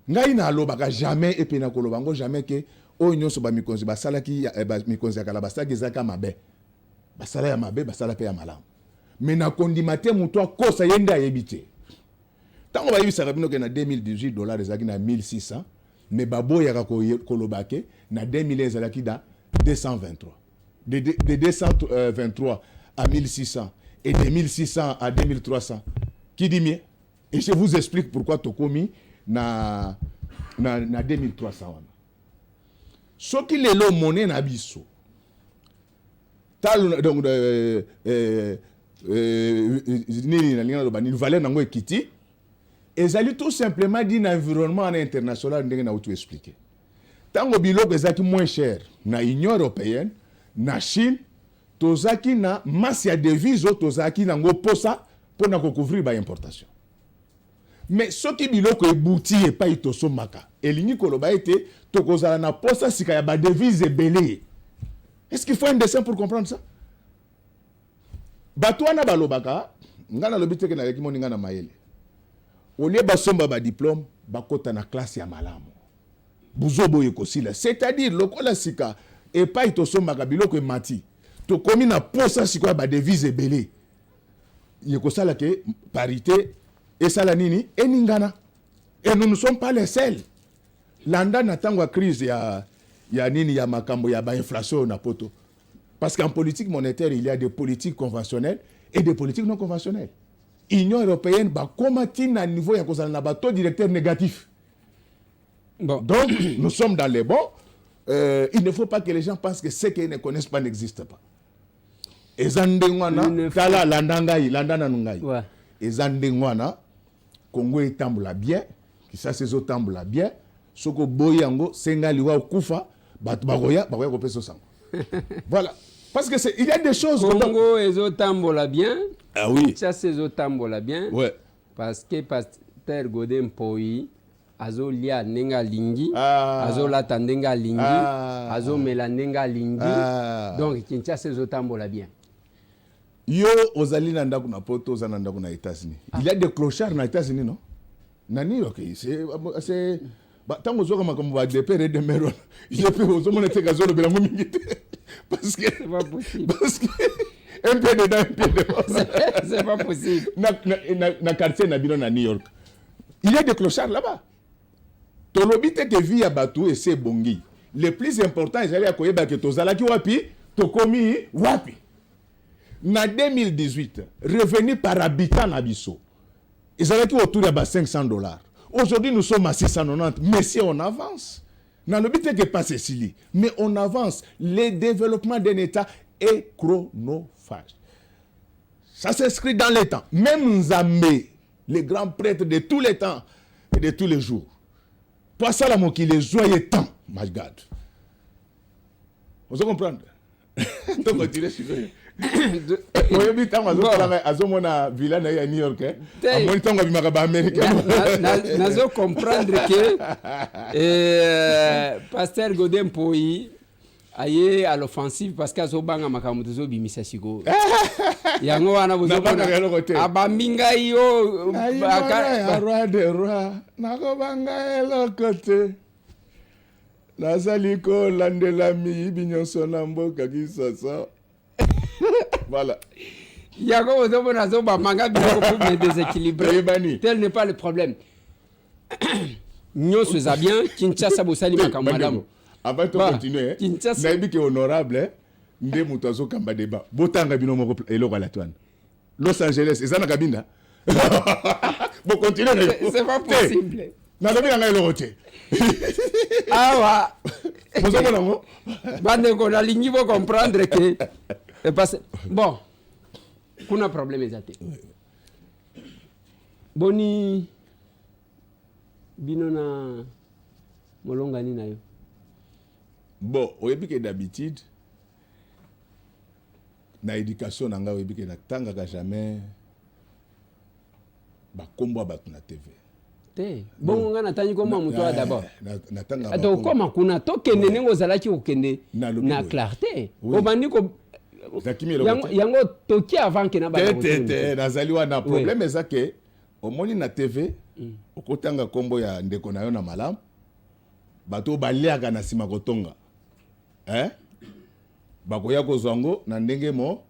Ngai na lobaka jamais et pena kolobango jamais que o nyonso ba mikonzi basalaki ba mikonzi akala basaki ezaka mabe basala ya mabe basala pe ya malamu mais na kondimate muto akosa yenda yebite tango ba yibisa bino ke na 2018 dollars ezaki na 1600 mais babo ya kolobake na 2000 ezalaki da 223 de 223 à 1600 et de 1600 à 2300 qui dit mieux? Et je vous explique pourquoi Tokomi na 2300 wana. Soki lelo monnaie na biso. Tal donc nini na linga loba ni valeur nango ekiti. Ezali tout simplement d'un environnement international ndenge na auto expliquer. Tango biloko ezaki moins cher na Union européenne, na Chine, tozaki na masse ya devise tozaki nango posa pour na couvrir ba importation. Mais ce qui biloko ebouti et pas itosomaka elingi koloba ete tokozala na posa sika ya ba devise ebele. Est-ce qu'il faut un dessin pour comprendre ça? Batwana balobaka ngana lobite ke na leki moninga na mayele. Olie basomba ba diplôme bakota na classe ya malamu. Buzobo yekosila, c'est-à-dire lokola sika et pas itosomaka biloko emati. To komi na posa sika ba devise ebele. Yekosala ke parité et ça la nini eningana et nous ne sommes pas les seuls. Landa na tangwa crise ya nini ya makambo ya ba inflation na poto. Parce qu'en politique monétaire il y a des politiques conventionnelles et des politiques non conventionnelles. Union européenne ba komati na niveau ya kozala na ba taux directeur négatif. Bon. Donc nous sommes dans les bons. Il ne faut pas que les gens pensent que ce qu'ils ne connaissent pas n'existe pas. Et zandengwana kala landanga landana nungai. Ouais. eza ndenge wana Congo etambola bien Kinshasa ezotambola bien soko boyi yango senga liwa okufa bato bakoya kopesa sango. Voilà, parce que il y a des choses Congo ezotambola bien. Ah oui, Kinshasa ezotambola bien. ouais, Parce que Pasteur Godin Mpoi azolia nenga lingi, azolata nenga lingi, azomela nenga lingi. Donc Kinshasa ezotambola bien. yo ozali na ndako na poto oza na ndako na États-Unis. Il y a des clochards na États-Unis, non? Nani, ok, c'est tango zoka makambo ba depere de meron. Je peux ozomona te gazolo bela mingi te. Parce que C'est pas possible. parce que un peu dedans, un peu dehors. C'est pas possible. Na quartier na bino na New York. Il y a des clochards là-bas. Tolobi te que via Batou et c'est bongi. Le plus important, ils allaient à koyeba que tozalaki wapi, tokomi wapi. Na 2018, revenu par habitant na biso. Ils allaient autour de $500. Aujourd'hui, nous sommes à 690. Mais si on avance, dans le but que pas Cécilie, mais on avance. Le développement d'un État est chronophage. Ça s'inscrit dans les temps. Même Nzamé, les grands prêtres de tous les temps et de tous les jours. Toi, ça, là, mon qui les joyeux temps, my God. Vous comprenez? Donc, on dirait, je suis oyebi ntango azomona villa na ye ya New York amoni ntango abimaka baaméricain nazocomprendre ke Pasteur Godin Mpoi aye à l'offensive parce que azobanga makambo tozobimisa sikoyo yango wana bozobona abambi ngai yo roi de roi nakobanga eloko te nazali kolandela miyibi nyonso na mboka Kinshasa. Voilà. Yago ozobona azobamanga biloko pour me déséquilibrer. Tel n'est pas le problème. Nyonso eza bien Kinshasa bosali makambo madame. Avant de continuer, nayebi ke honorable nde mutu azokamba débat. Botanga bino moko eloko la toine. Los Angeles eza na kabinda. Bon continuer. C'est pas possible. Na lobi nga eloko te. Awa. Bozomona ngo. Bande ko na lingi bo comprendre que bon, kuna problème ezate. Boni bino na molonga ni na yo. Bon, oyebi ke d'habitude na éducation nanga oyebi ke na tanga ka jamais ba kombo bato na TV. Te. Bon nga natanyi koma muto d'abord. Na tanga. Ato koma kuna tokende nengo zalaki okende na clarté. Obandi ko yango toki avant que na ba nazali wana problème eza ke omoni na TV okotanga kombo ya ndeko na yo na malamu bato baliaka na sima kotonga bakoya kozwango na ndenge mo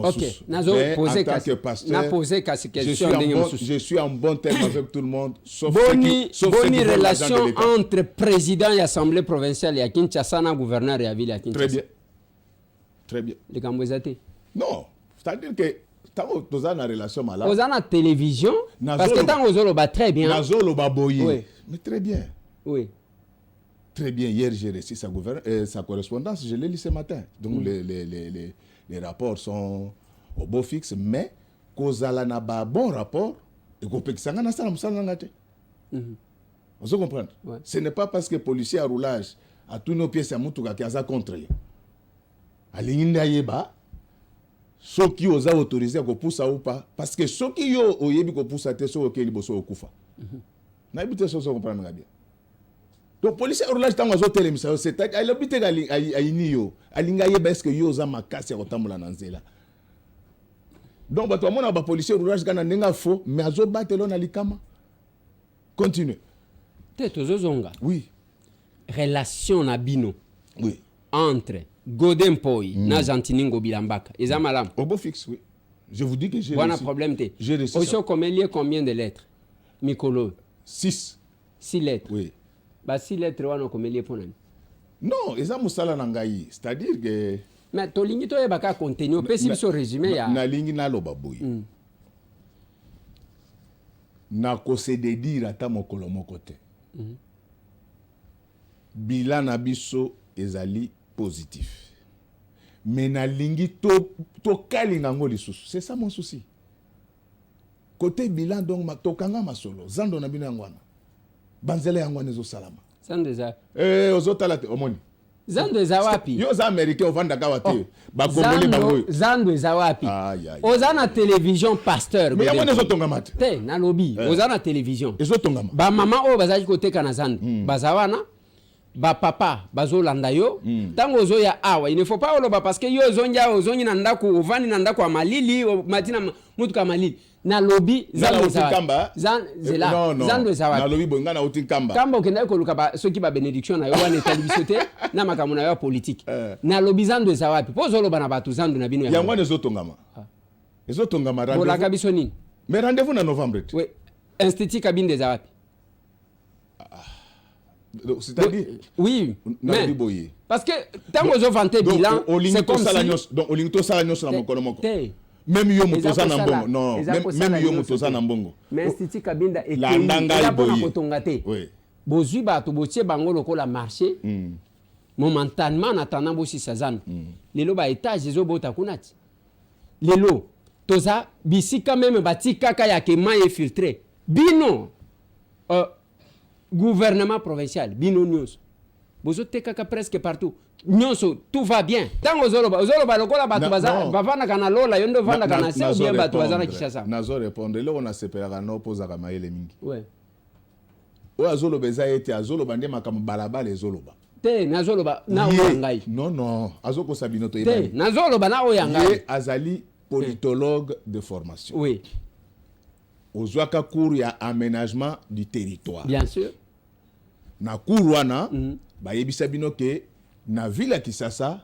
ok nazo poser question je suis en bon terme avec tout le monde sauf boni relation entre président et assemblée provinciale ya Kinshasa na gouverneur ya ville ya Kinshasa. Très bien. Très bien. Les Cambodgiens. Non, c'est-à-dire que tant que tu as une relation malade. Vous avez la télévision. Parce que tant que vous avez très bien. Nazolo baboyi. Oui. Mais très bien. Oui. Très bien. Hier, j'ai reçu sa correspondance. Je l'ai lu ce matin. Donc les rapports sont au beau fixe, mais kozala na ba bon rapport et ko pekisanga na sala musala ngate. Vous comprenez? Ce n'est pas parce que policier à roulage a tous nos pièces à mutuka qui a contre. Alingi yeba soki oza autorisé ko poussa ou pas parce que soki yo oyebi ko poussa te so okeli boso okufa na ibite so comprendre bien. Donc policier roulage tango zo telemisa c'est à l'obite ayini yo alinga yeba est-ce que yo za makasi ya kotambola na nzela. Donc bato mona ba policier roulage kana nenga faux mais azo batelo na likama. Continue. Tete zozonga. Oui. Relation na bino. Oui. Entre Godin Mpoi na Jantiningo Bilambaka. Eza malam. Au beau fixe, oui. Je vous dis que j'ai reçu. Problème te. J'ai reçu. Aussi combien de lettres? Mikolo. 6. 6 lettres. Oui. Bah 6 lettres wana combien pour nan? Non, eza musala nangai. C'est-à-dire que mais to lingi to yebaka contenu pesi biso résumé ya. Na lingi na loba boy. Na ko se de dire ata mokolo moko te. Bilan na biso ezali positif. Mais na lingi to kali nango lisusu. C'est ça mon souci. côté bilan donc tokanga masolo zando na bino yangwana banzele yangwana ezo salama zando eza ozotala te omoni zando eza wapi yo za américain ovanda kawa te bakongoli bango zando eza wapi oza na télévision pasteur mais yangwana ezotongama te nalobi oza na télévision ezotongama bamama oyo bazalaki koteka na zando baza wana bapapa bazolanda yo ntango ozoya awa il ne faut pas oloba parce que yo ozongi na ndako ovandi na ndako ya malili matina mutuka ya malili nalobi zando eza wapi nalobi bonga na uti kamba okendaki koluka soki babenediction na yo wana etali biso te na makambo na yo ya politike nalobi zando eza wapi mpo ozoloba na bato zando na bino yango wana ezotongama bolaka biso nini mais rendez-vous na novembre oui institut kabinde eza wapi c'est-à-dire oui mais parce que tant que vanter bilan c'est comme si donc olinto sala nyonso na mokolo moko même yo mutoza na mbongo non même yo mutoza na mbongo mais institut kabinda et landanga boye kotongate oui bozwi bato botie bango lokola marché momentanément en attendant bosi sazana lelo ba étage ezobota kunati lelo toza bisika même batika kaka ya kema infiltré bino gouvernement provincial bino nyonso bozotekaka presque partout nyonso tout va bien ntango ozoloba lokola bato bavandaka na lola yo nde ovandaka na se ou bien bato baza na Kinshasa nazo répondre eloko nasepelaka na opozaka mayele mingi oyo azoloba eza ete azoloba nde makambo balabala ezoloba te nazoloba na oyo ya ngai non azokosa bino te nazoloba na oyo ya ngai ye azali politologue de formation oui ozwaka cours ya aménagement du territoire bien sûr na cours wana bayebisa bino ke na ville ya Kisasa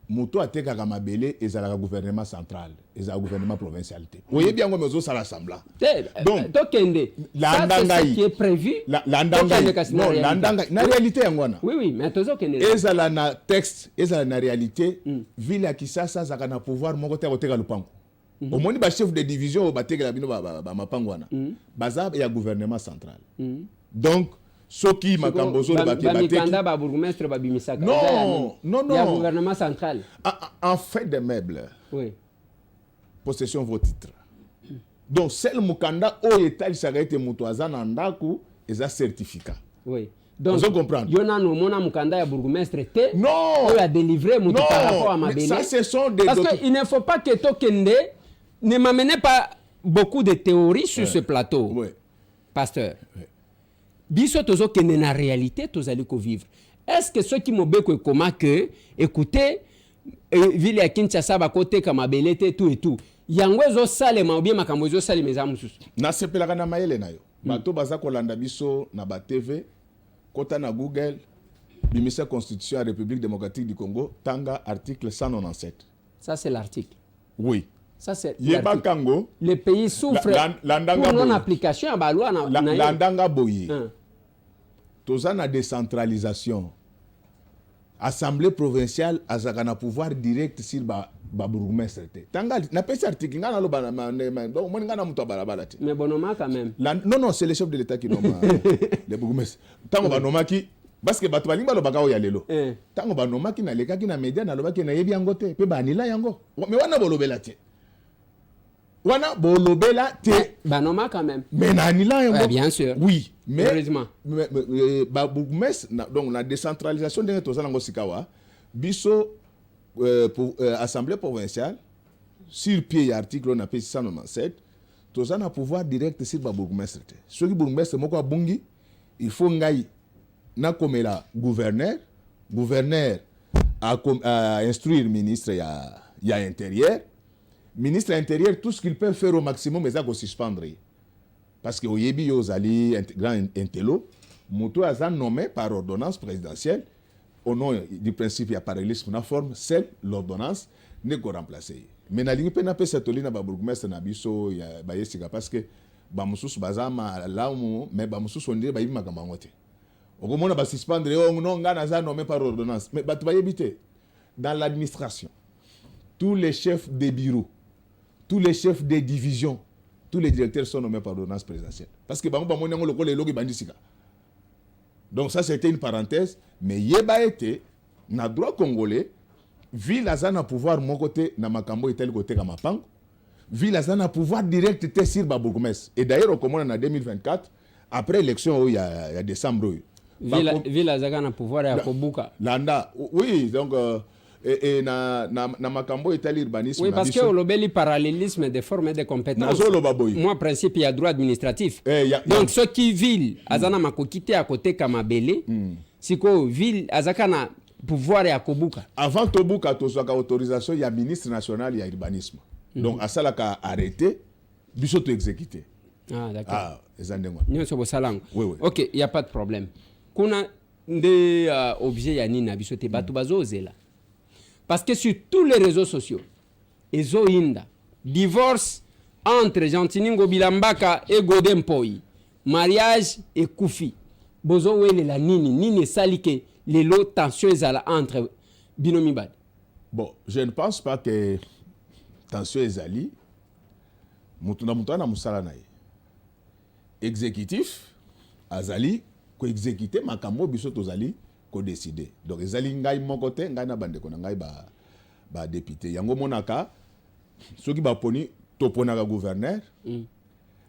moto atekaka mabele ezalaka gouvernement central ezala gouvernement provincial te oyebi yango mais ozosala semblant donc tokende landanga qui est prévu landanga na réalité yango wana oui mais tozokende ezala na texte ezala na réalité ville ya Kisasa azaka na pouvoir moko te koteka lupango omoni ba chef de division batekela bino ba mapango wana baza ya gouvernement central donc soki makambo zolo bakanda ba bourgmestre ba bimisaka non ya gouvernement central en fait de meubles oui possession vos titres donc seul mukanda o etalisaka ete moto aza na ndako eza certificat oui donc vous comprendre yo nano mona mukanda ya bourgmestre te non o ya délivrer moto par rapport à mabele ça ce sont des parce que il ne faut pas que tokende ne m'amenez pas beaucoup de théories sur ce plateau pasteur biso tozo kende na réalité tozali ko vivre est-ce que ceux qui mobeko comment que écoutez ville ya Kinshasa ba côté kama belete tout et tout yango zo salema ou bien makambo zo salema za mususu na sepelaka na mayele na yo bato baza kolanda biso na ba TV kota na Google bimisa constitution ya République démocratique du Congo tanga article 197 ça c'est l'article oui ça c'est Yebakango le pays souffre pour non application à ba loi na landanga boye toza na décentralisation assemblée provinciale azaka na pouvoir direct sur ba bourgmestre te tanga na pesa article ngana lo ba donc mon ngana muto balabala te mais bonoma quand même non c'est le chef de l'état qui nomme les bourgmestres tango ba nomaki parce que bato balingi balobaka oyo ya lelo tango ba nomaki na lekaki na média na lobaki na yebi yango te pe ba anila yango mais wana bolobela te wana bolobela te banoma quand même mais na anila yango bien sûr oui mais heureusement ba bourgmestre donc la décentralisation de tozana ngo sikawa biso pour assemblée provinciale sur pied article on appelle 197 tozana pouvoir direct sur ba bourgmestre te soki bourgmestre moko abungi il faut ngai na komela gouverneur à instruire ministre ya intérieur ministre intérieur tout ce qu'il peut faire au maximum est à suspendre parce que oyebi yo zali grand intello moto aza nommé par ordonnance présidentielle au nom du principe ya parallélisme na forme seule l'ordonnance ne ko remplacer mais na lingi pe na pe setolina ba bourgmestre na biso ya ba yesika parce que ba mususu bazama lamu mais ba mususu ondire ba yima kamba ngote okomona ba suspendre yo non ngana za nommé par ordonnance mais ba yebite dans l'administration tous les chefs de bureau tous les chefs de division tous les directeurs sont nommés par ordonnance présidentielle parce que bango bamoni ngo lokole logi bandisika donc ça c'était une parenthèse mais yeba été na droit congolais ville azana pouvoir mon côté na makambo etali côté ka mapango ville a un pouvoir direct te sur ba bourgmestre. Et d'ailleurs au comment en 2024 après l'élection il y a décembre. Ville a un pouvoir à Kobuka. Landa oui donc et na makambo état l'urbanisme. Oui parce que le parallélisme des formes et des compétences. Moi principe il y a droit administratif. Donc ceux qui ville azana makokité à côté Kamabele siko ville azakana pouvoir à Kobuka. Avant Tobuka to soit autorisation il y a ministre national il y a urbanisme. Donc à ça là qu'a arrêté biso to exécuter. Ah d'accord. Ah ezandengwa. Nyo so bosalango. Oui. OK, il y a pas de problème. Kuna des objets ya nini biso te batu bazozela. Parce que sur tous les réseaux sociaux, ezo inda divorce entre Jantiningo Bilambaka et Godem Poi, mariage et Koufi. Bozo wele la nini salike les lots tensions ezala entre Binomi Bad. Bon, je ne pense pas que tension ezali mutuna mutana musala na ye. Exécutif azali ko exécuter makambo biso tozali ko décider. Donc ezali ngai mon côté ngai na bande ko na ngai ba député. Yango monaka soki ba poni toponaka gouverneur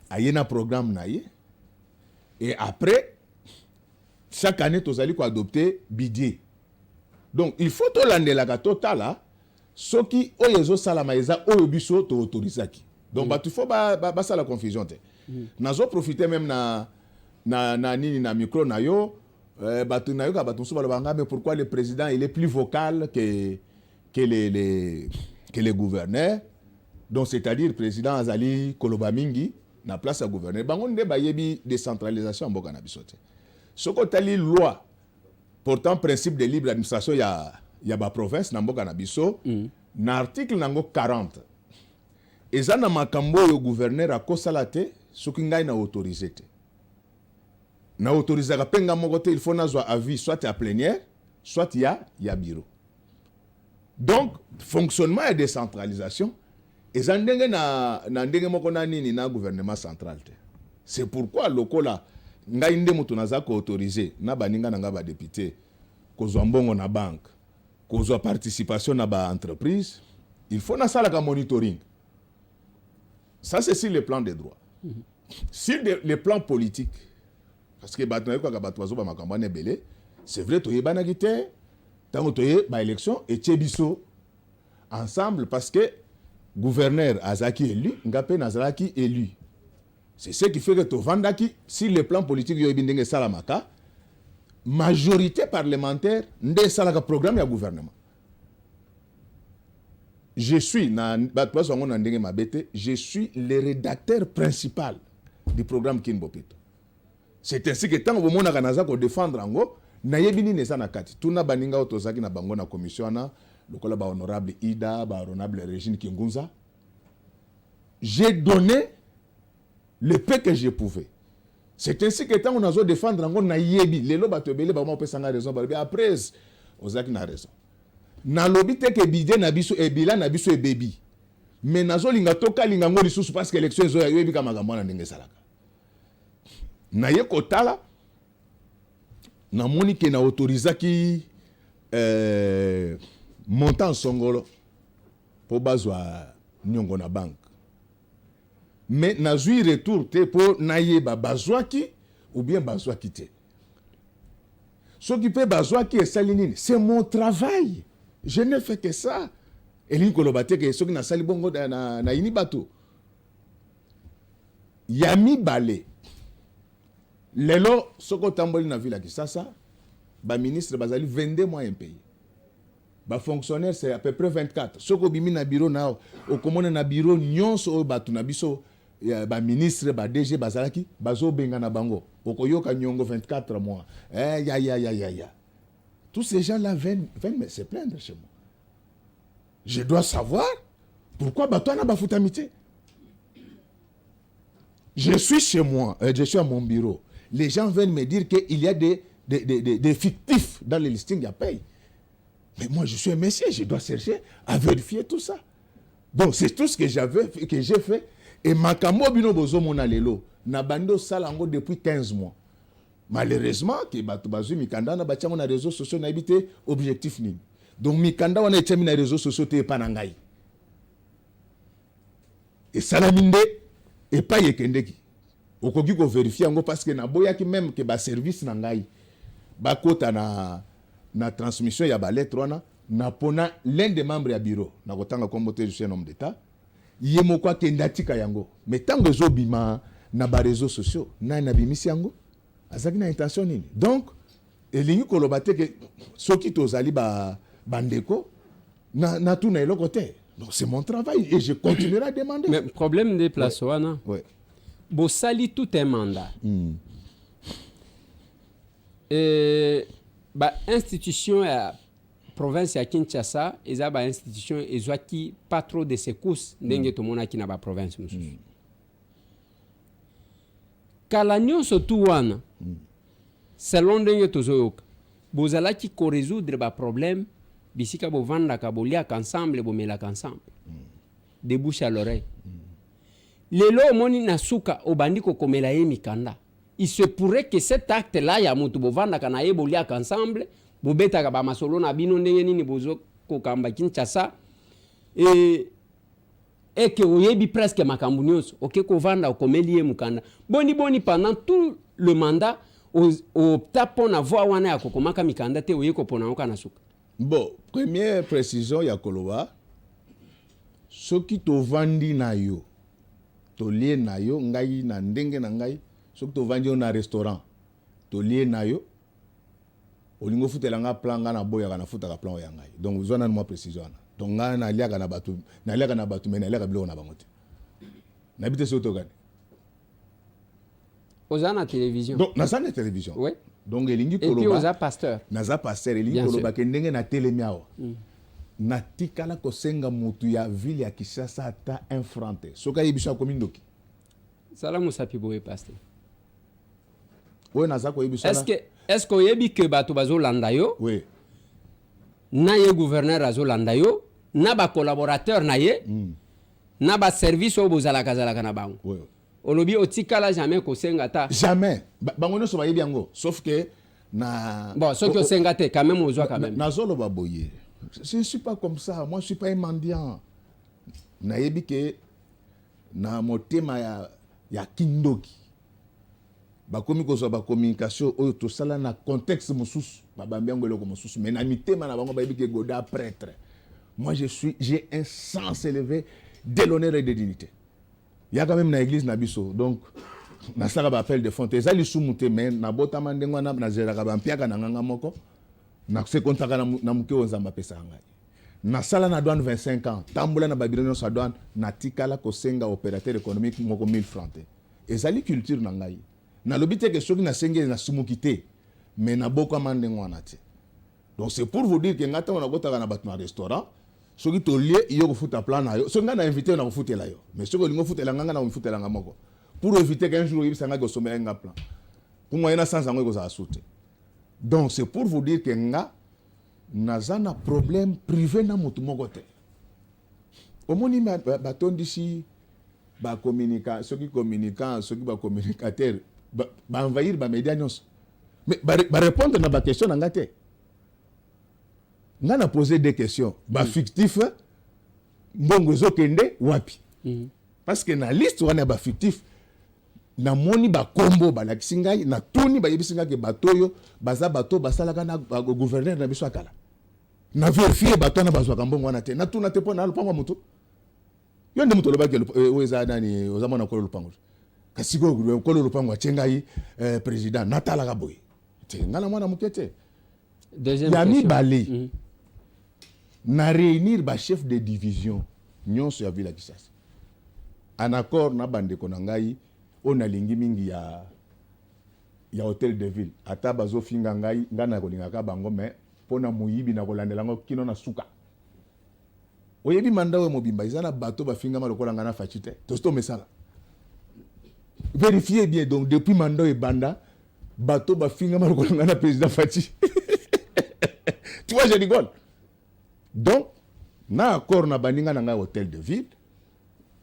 ayena programme na ye et après chaque année tozali ko adopter budget. Donc il faut to landela ka totala soki oyezo salama eza oyo biso to autorisaki. Donc tu faut ba ça la confusion te. Nazo profiter même na micro na yo batu na yo ka batu so ba mais pourquoi le président il est plus vocal que les gouverneurs. Donc c'est-à-dire président azali koloba mingi na place à gouverneur. Bango nde ba yebi décentralisation mboka na biso te. Soko tali loi portant principe de libre administration ya ba province na mboka na biso na article nango 40 eza na makambo yo gouverneur akosala te soki ngai na autorisé te na autorisé ka penga moko te il faut nazwa avis soit à plénière soit ya bureau. Donc fonctionnement et décentralisation eza ndenge na ndenge moko na nini na gouvernement central te. C'est pourquoi lokola ngai nde mutu naza ko autorisé na baninga na nga ba député kozwa mbongo na banque kozwa participation na ba entreprise il faut na sala ka monitoring. Ça c'est sur le plan des droits. Sur le plan politique parce que batna ko ka batwazo ba makambo na belé c'est vrai to yebana gité tango to ye ba élection et tchebiso ensemble parce que gouverneur azaki élu ngapé nazalaki élu. C'est ce qui fait que to vandaki sur le plan politique yo bindenge salamaka majorité parlementaire nde salaka programme ya gouvernement. Je suis je suis le rédacteur principal du programme Kinbopito. C'est ainsi que tant que vous avez défendre ango na yebini nesa na kati tuna baninga otozaki na bango na commission na lokola ba honorable Ida ba honorable Régine Kingunza. J'ai donné le peu que je pouvais. C'est ainsi que tant on a défendre ango na yebi lelo batobele ba mo pesa nga raison ba après ozaki na raison. Na lobi te ke bidje na biso e bila na biso e baby. Mais nazo linga toka linga ngoli susu parce que élection zo ya yebi kama ngamba na ndenge salaka. Na ye kotala na moni ke na autorisaki montant songolo po bazwa nyongo na banque. Mais na zui retour te po na yeba bazwaki ou bien bazwaki te. Ce qui peut bazwaki et salinine, c'est mon travail. Je ne fais que ça. Et l'in kolobate que ce qui na sali bongo na ini bato. Yami balé. Lelo soko tamboli na ville ki sasa ba ministre bazali 22 mois impayé. Ba fonctionnaire c'est à peu près 24. Soko bimi na bureau na o komona na bureau nyonso o batu na biso ba ministre ba DG bazalaki bazo benga na bango. Okoyoka nyongo 24 mois. Ya. Tous ces gens-là viennent me se plaindre chez moi. Je dois savoir pourquoi Batouana Bafutamité. Je suis chez moi, je suis à mon bureau. Les gens viennent me dire qu'il y a des fictifs dans les listings à paye. Mais moi, je suis un messier, je dois chercher à vérifier tout ça. Donc, c'est tout ce que j'ai fait. Et Makambo Bino Bozo Monalelo, Nabando Salango depuis 15 mois. Malheureusement, que Batubazu Mikanda na batiamo na réseaux sociaux na habité objectif ni. Donc Mikanda wana etemi na réseaux sociaux te panangai. esalami nde epai ekendeki okoki kovérifie yango parce que naboyaki même ke baservice na ngai bakota na transmission ya balettre wana napona l'un des membres ya bureau nakotanga kombo te je suis un homme d'état ye moko akende atika yango mais ntango ezobima na bareseaux sociaux nani nabimisi yango azalaki na intention nini donc elingi koloba te ke soki tozali bandeko na tuna eloko te donc c'est mon travail et je continuerai à demander. Mais problème des places wana ouais. Bosali tout un mandat institution ya province ya Kinshasa eza institution ezwaki pas trop de secousses ndenge tomonaki na province mosusu kala nyonso tu wana selon ndenge tozoyoka bozalaki korésoudre problème bisika bovandaka boliaka ensemble bomelaka ensemble de bouche à l'oreille lelo omoni na suka obandi kokomela ye mikanda il se pourrait que cet acte là ya mutu bovandaka na ye boliaka ensemble bobetaka bamasolo na bino ndenge nini bozo kokamba Kinshasa et que oyebi presque makambo nyonso oke kovanda okomeli ye mukanda boni pendant tout le mandat opta mpona voix wana ya kokomaka mikanda te oye kopona oka na suka. Bon, première précision ya koloba soki tovandi na yo tolie na yo ngai na ndenge na ngai soki tovandi yo na restaurant tolie na yo olingo futela nga plan nga na boya na futaka plan ya ngai donc vous avez moi précision wana donc nga na liaka na batu mais na liaka biloko na bango te na bité soto gani ozana télévision donc na sana télévision oui donc elingi koloba et puis oza pasteur naza pasteur elingi koloba ke ndenge na telemiao na tikala kosenga mutu ya ville ya Kinshasa ata un franc te soka yebisa komi ndoki sala musapi boye pasteur oyo naza koyebisa est-ce que oyebi ke bato bazolanda yo oui na ye gouverneur azolanda yo na bacollaborateur na ye na baservice oyo bozalaka na bango oui olobi otikala jamais kosenga ta jamais bango nyonso bayebi yango sauf que na bon soki osenga te quand même ozwa quand même nazoloba boye je ne suis pas comme ça moi je suis pas un mendiant nayebi ke na motema ya kindoki bakomi kozwa bacommunication oyo tosala na contexte mosusu babambi yango eloko mosusu mais na mitema na bango bayebi ke goda prêtre moi j'ai un sens élevé de l'honneur et de dignité. Il y a quand même dans l'église nabiso donc na sala ba appel de fonte ezali sumute mais na botama ndengwa na zera ka bampiaka na nganga moko na se kontaka na muke onzamba pesa ngai na sala na douane 25 ans tambola na babirino sa douane na tikala kosenga opérateur économique moko 1000 francs te ezali culture na ngai na lobite ke soki na senge na sumukite mais na boko mandengwa na te donc c'est pour vous dire que ngata on a gotaka na batna restaurant soki tolie yo kofuta plan na yo soki nga na invité na kofutela yo mais soki olingo futela nga na kofutela nga moko pour éviter qu'un jour yebisa nga kosomela nga plan pour moi na sans yango ekozala sute donc c'est pour vous dire que nga naza na problème privé na motu moko te omoni batondisi bacommunica soki communicant soki bacommunicateur baenvahir bamédia nyonso mais barépondre na baquestion na nga te nga na poser des questions fictif mbongo ezokende wapi parce que na liste wana ba fictif na moni bakombo balakisi ngai na tuni bayebisi ngai ke bato oyo baza bato basalaka na gouverneur na biso akala na vérifie bato wana bazwaka mbongo wana te na tuna te mpo na lupango moto yo nde moto olobaki oyo eza nani oza mwana kolo lupango kasi kolo lupango atie ngai président natalaka boye te nga na mwana moke te ya mibale na réunir chef de division nyonso ya ville ya Kinshasa en accord na bandeko na ngai on alingi mingi ya hôtel de ville ata bazofinga ngai nga na kolingaka bango mais pona moyibi na kolandela ngo kino na suka oyebi manda oyo mobimba eza na bato bafingama lokola nga na faci te tosto mesala vérifiez bien donc depuis manda oyo ebanda bato bafingama lokola nga na président faci tu vois je rigole donc na accord na baninga na ngai hôtel de ville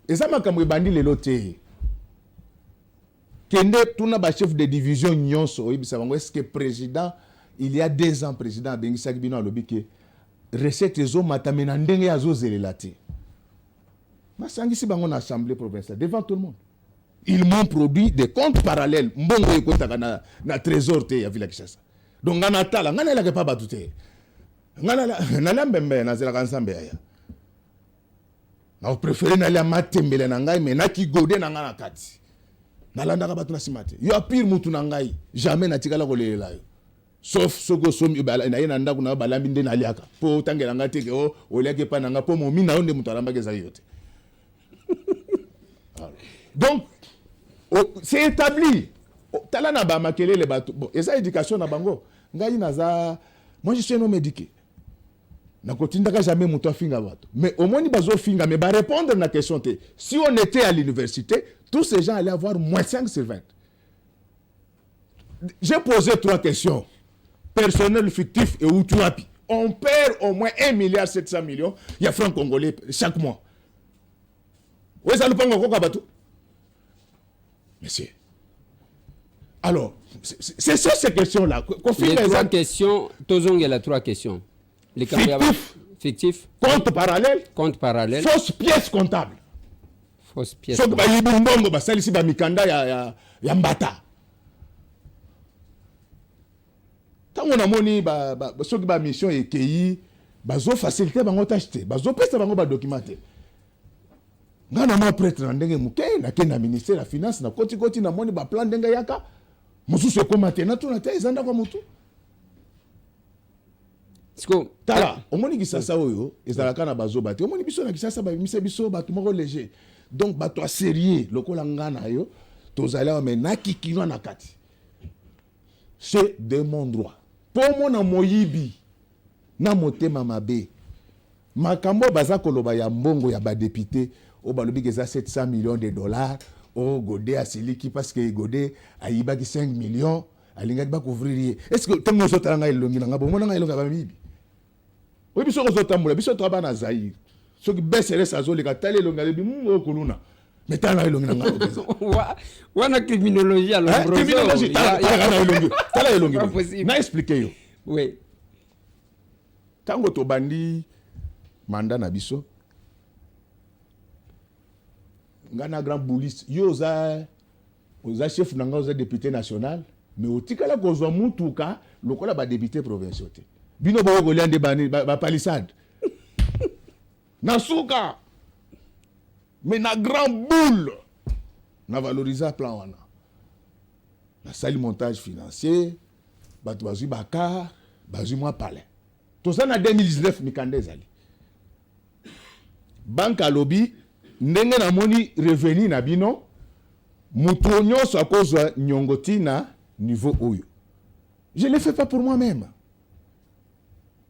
eza makambo ebandi lelo te kende tuna chef de division nyonso oyebisa bango est-ce que président il y a 2 ans président abengisaki bino alobi ke recette ezomata me na ndenge azozelela te nasangisi bango na assemblée provinciale devant tout le monde. Ils m'ont produit des comptes parallèles. Mbongo ekotaka na trésor te ya Ville Kinshasa. Donc ngana tala ngana la pas batu te. Ngana na lambembe na zela kansambe ya. Na préféré na la matembele na ngai mais na ki gode na ngana kati. Na landa ka batu na simate. Yo pire mutu na ngai jamais na tikala ko lelela yo. Sauf soko somi na yena ndako na balambi nde na liaka. Po tangela ngate ke o leke pa na nga po mo mina onde mutu alamba ke za yote. Donc c'est établi. Talana ba makele les bateaux. Bon, et ça éducation na bango. Ngai naza, moi je suis un homme éduqué. Na kotinda jamais muto finga bato. Mais au moins ni bazo finga mais ba répondre na question te. Si on était à l'université, tous ces gens allaient avoir moins 5 sur 20. J'ai posé 3 questions. Personnel fictif et Outuapi. On perd au moins 1,7 milliard. Il y a francs congolais chaque mois. Oui, ça nous prend encore bateau. Monsieur. Alors, c'est ça ces questions-là. Les 3 questions, Tozong il a 3 questions. Les fictif. Compte parallèle. Compte parallèle. Fausse pièce comptable. Fausse pièce comptable. So, Mbongo, salisi ba mikanda ya mbata. Tant on a moni soki ba mission ekei bazo faciliter bango tâche te bazo pesa bango ba documenter ngana ma prêtre na ndenge muke na kena ministère la finance na koti na moni ba plan ndenge yaka mususu ekomate na tuna te ezanda kwa mutu siko tala omoni Kisasa oyo ezalaka na bazo bati omoni biso na Kisasa ba mise biso batu moko léger donc bato a sérieux lokola ngana yo tozala mais na kikino na kati c'est de mon droit. Pour moi na moyibi na motema mabe makambo baza koloba ya mbongo ya ba député o balobi keza 700 millions de dollars o Godé asiliki parce que Godé ayiba ki 5 millions alinga ba couvrir. Est-ce que tango sotala ngai longi na ngabo mona ngai longa ba mibi o biso ko sotambola biso to bana Zaïre so ki besere sazo le katale longa le bi mo koluna mais tala longi na ngabo wana criminologie alors criminologie tala longi na expliquer yo oui tango to bandi mandat na biso ngana grand bouliste yo oza chef nanga oza député national mais otikala kozwa mutuka lokola ba député provinciaux te bino ba ko liande ba palissade na suka mais na grand boule na valoriser plan wana na sali montage financier bato bazui bakar bazui mwa palais tout ça na 2019 mikande ezali banque alobi ndenge na moni revenu na bino mutu nyonso akozwa nyongoti na niveau oyo je le fais pas pour moi-même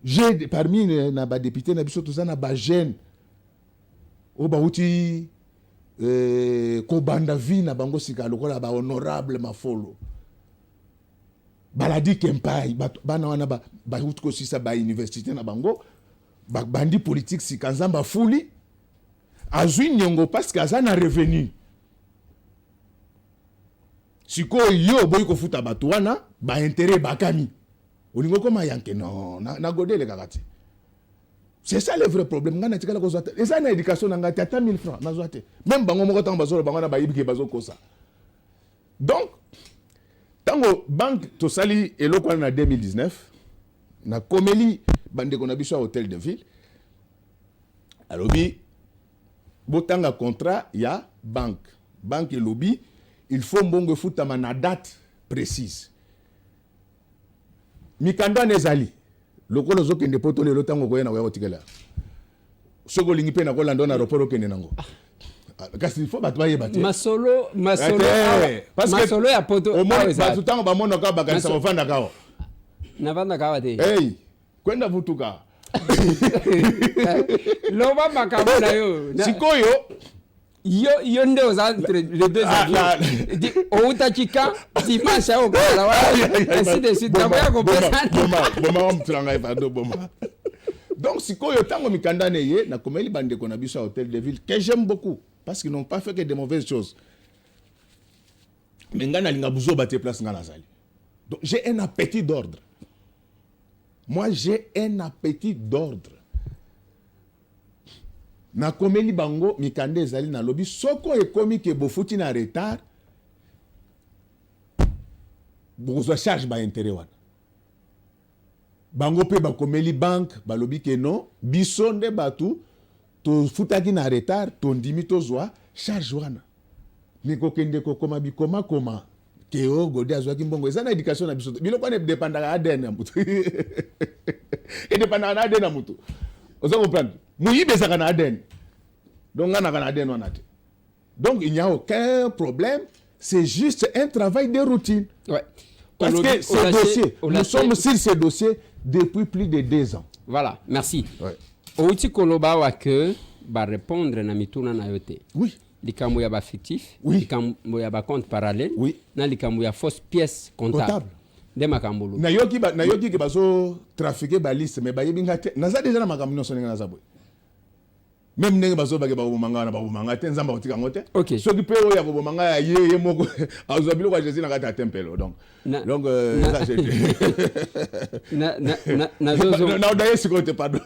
j'ai parmi na ba député na biso tout ça na ba jeune o ba uti kobanda vi na bango sika lokola ba honorable mafolo baladi kempai bana wana ba utko sisa ba université na bango ba bandi politique sika nzamba fuli azui nyongo parce que azana revenu siko yo boy ko futa batu wana ba intérêt bakami olingo koma yanke non na godele kakati. C'est ça le vrai problème. Ngana tikala ko zwata. Eza na éducation na ngati ata 1000 francs na zwate. Même bango moko tango bazolo bango na bayibi ke bazo kosa. Donc tango banque to sali eloko na 2019 na komeli bande ko na biso hôtel de ville. Alobi botanga contrat ya banque. Banque lobby il faut mbongo futama na date précise. Mikanda nezali lokolo zokende poto lelo tango koyena ko yakotikela soko lingi pe na kolanda na aéroport okende nango kasi il faut batwa yebate masolo ya poto au moins batu tango ba mono ka bakanisa mofanda kawo na vanda kawa te hey kwenda vutuka loba makambo na yo sikoyo yo nde oza entre les deux avions outachika dimanche au kala wa ainsi de suite taboya ko pesa boma mtranga pardon boma donc sikoyo tango mikanda neye na komeli bande ko na biso hôtel de ville que j'aime beaucoup parce qu'ils n'ont pas fait que de mauvaises choses mais ngana linga buzo baté place ngana zali donc j'ai un appétit d'ordre moi j'ai un appétit d'ordre na komeli bango mikanda ezali na lobi soko ekomi ke bofuti na retard bokozwa charge ba intérêt wana bango pe bakomeli banque balobi ke non biso nde batu tofutaki na retard tondimi tozwa charge wana me kokende kokoma bikoma koma ke o gode azwaki mbongo eza na éducation na biso biloko wana dépendaka ADN ya mutu edépendaka na ADN ya mutu oza comprendre muyibe ezaka na ADN donc ngana kana ADN wana te donc il n'y a aucun problème c'est juste un travail de routine ouais. Parce que ce dossier, nous sommes sur ce dossier depuis plus de 2 ans. Voilà, merci. Ouais. Outi koloba wa que ba répondre na mituna na yote. Oui. Likambo ya ba fictif, oui. Likambo ya ba compte parallèle, oui. Na likambo ya fausse pièce comptable. De makambo. Na yoki ke bazo trafiquer ba liste mais ba yebinga te. Naza déjà na makambo nyonso ninga naza boy. Même ndenge bazo ba ke ba bomanga na ba bomanga te nzamba otika ngote. Okay. So ki pe o ya bomanga ya ye moko azo bilo kwa Jésus na kata tempelo donc. Donc ça j'ai na odaye sikote pardon.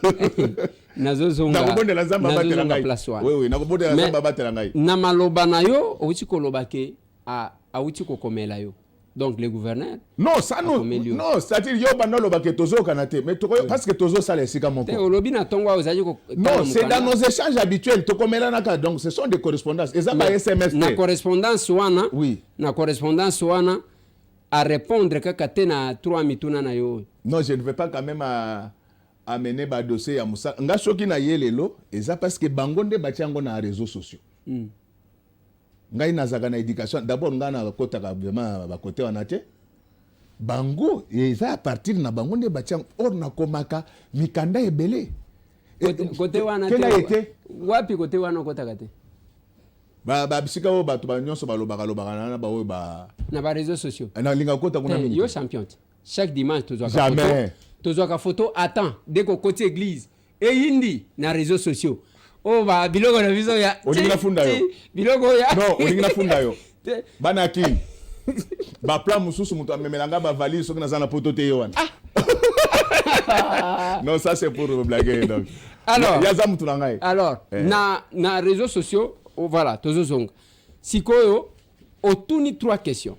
Nazozonga. Nakobondela nzamba batela ngai. Oui oui, nakobondela nzamba batela ngai. Na maloba na yo outi koloba ke a outi kokomela yo. Donc le gouverneur non ça non c'est-à-dire yo banda loba ke tozo kanate mais parce que tozo ça les sika moko te olobi na tongwa ozaji ko non c'est dans nos échanges habituels to komela naka donc ce sont des correspondances et ça par SMS na correspondance wana oui na correspondance wana à répondre kaka te na 3 mituna na yo non je ne vais pas quand même amener ba dossier ya musa nga soki na yelelo et ça parce que bango nde batiango na réseaux sociaux ngai nazaka na éducation d'abord nga na kotaka vraiment ba côté wana te bango eza à partir na bango nde batiang or na komaka mikanda ebele côté wana te wapi côté wana kotaka te ba bisika o bato ba nyonso balobaka na ba o ba na ba réseaux sociaux na linga kota kuna mingi yo champion chaque dimanche jamais photo attends dès qu'on côté église et yindi na réseaux sociaux oh ba biloko na biso ya olinga funda yo biloko ya non olinga funda yo bana ki ba plan mususu muto amemelanga ba valise soki na zana poto te yo wana non ça c'est pour blaguer donc alors ya za mutu na ngai alors na réseaux sociaux oh, voilà tozozonga sikoyo otuni 3 questions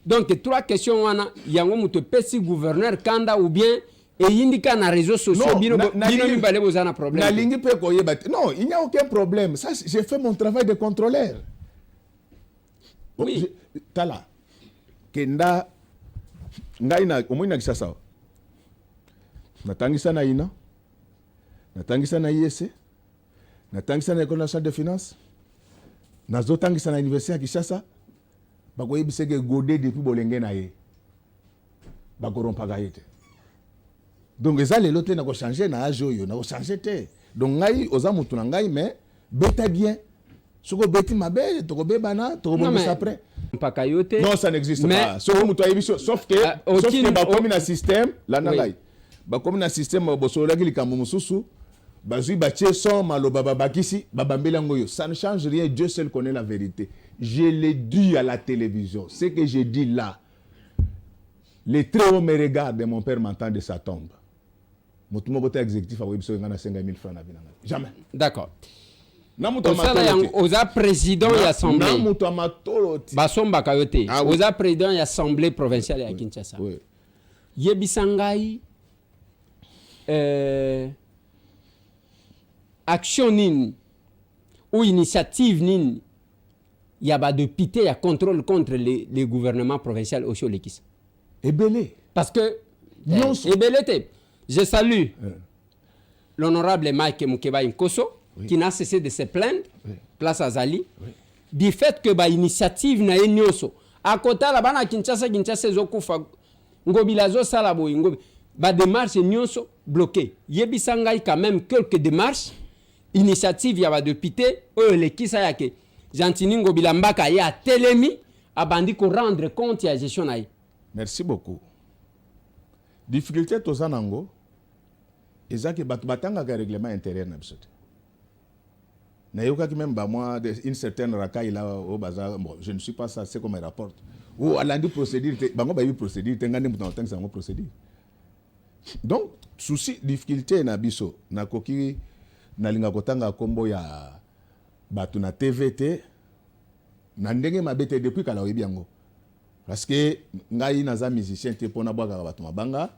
donc 3 questions wana yango muto pesi gouverneur kanda ou bien et indika na réseaux sociaux bino mibale bozana problème na lingi pe ko yeba non il n'y a aucun problème ça j'ai fait mon travail de contrôleur oui tala kenda ngai na omwina kisasa natangisa na ina natangisa na IEC natangisa na École nationale de finance nazotangisa na université ya Kinshasa bakoyebisa ke godé depuis bolenge na ye bakorompaka ye te donc eza lelo te na ko changer na age oyo na ko changer te donc ngai oza mutu na ngai mais beta bien soko beti mabe to ko bebana to ko bomisa après mpaka yote non ça n'existe pas soko mutu ayebiso sauf que ba comme na système la na ngai ba comme na système bosola ki likambo mususu bazui batie son maloba babakisi babambela ngoyo ça ne change rien Dieu seul connaît la vérité je l'ai dit à la télévision ce que j'ai dit là les très hauts me regardent et mon père m'entend de sa tombe. Motumo bote exécutif a webiso ngana 5000 francs na binanga. Jamais. D'accord. Na muto oza président ya assemblée. Na muto amatoloti. Basomba kayote. Oza président ya assemblée provinciale ya Kinshasa. Oui. Yebisangai action nini ou initiative nini ya ba député ya contrôle contre les gouvernements provinciaux au Cholekis. Ebele. Parce que Ebele je salue l'honorable Mike Mukeba Nkoso qui n'a cessé de se plaindre place Azali du fait que ba initiative na enyoso akota la bana Kinshasa ezokufa ngobila zo sala boy ngobi ba démarche nyonso bloqué yebisangai quand même quelques démarches initiative ya ba député le kisa yake Jantini ngobila mbaka ya telemi abandi ko rendre compte ya gestion na. Merci beaucoup. Difficulté tozanango ezaki batanga ka règlement intérieur na biso. Na yoka ki même ba moi une certaine racaille là au bazar bon je ne suis pas ça c'est comme un rapport. Ou alandi procédure bango ba bi procédure tengande mutu na ça procédure. Donc souci difficulté na biso na koki nalinga kotanga kombo ya bato na TVT na ndenge mabete depuis kala oyebi yango parce que ngai naza musicien te pona bwaka bato mabanga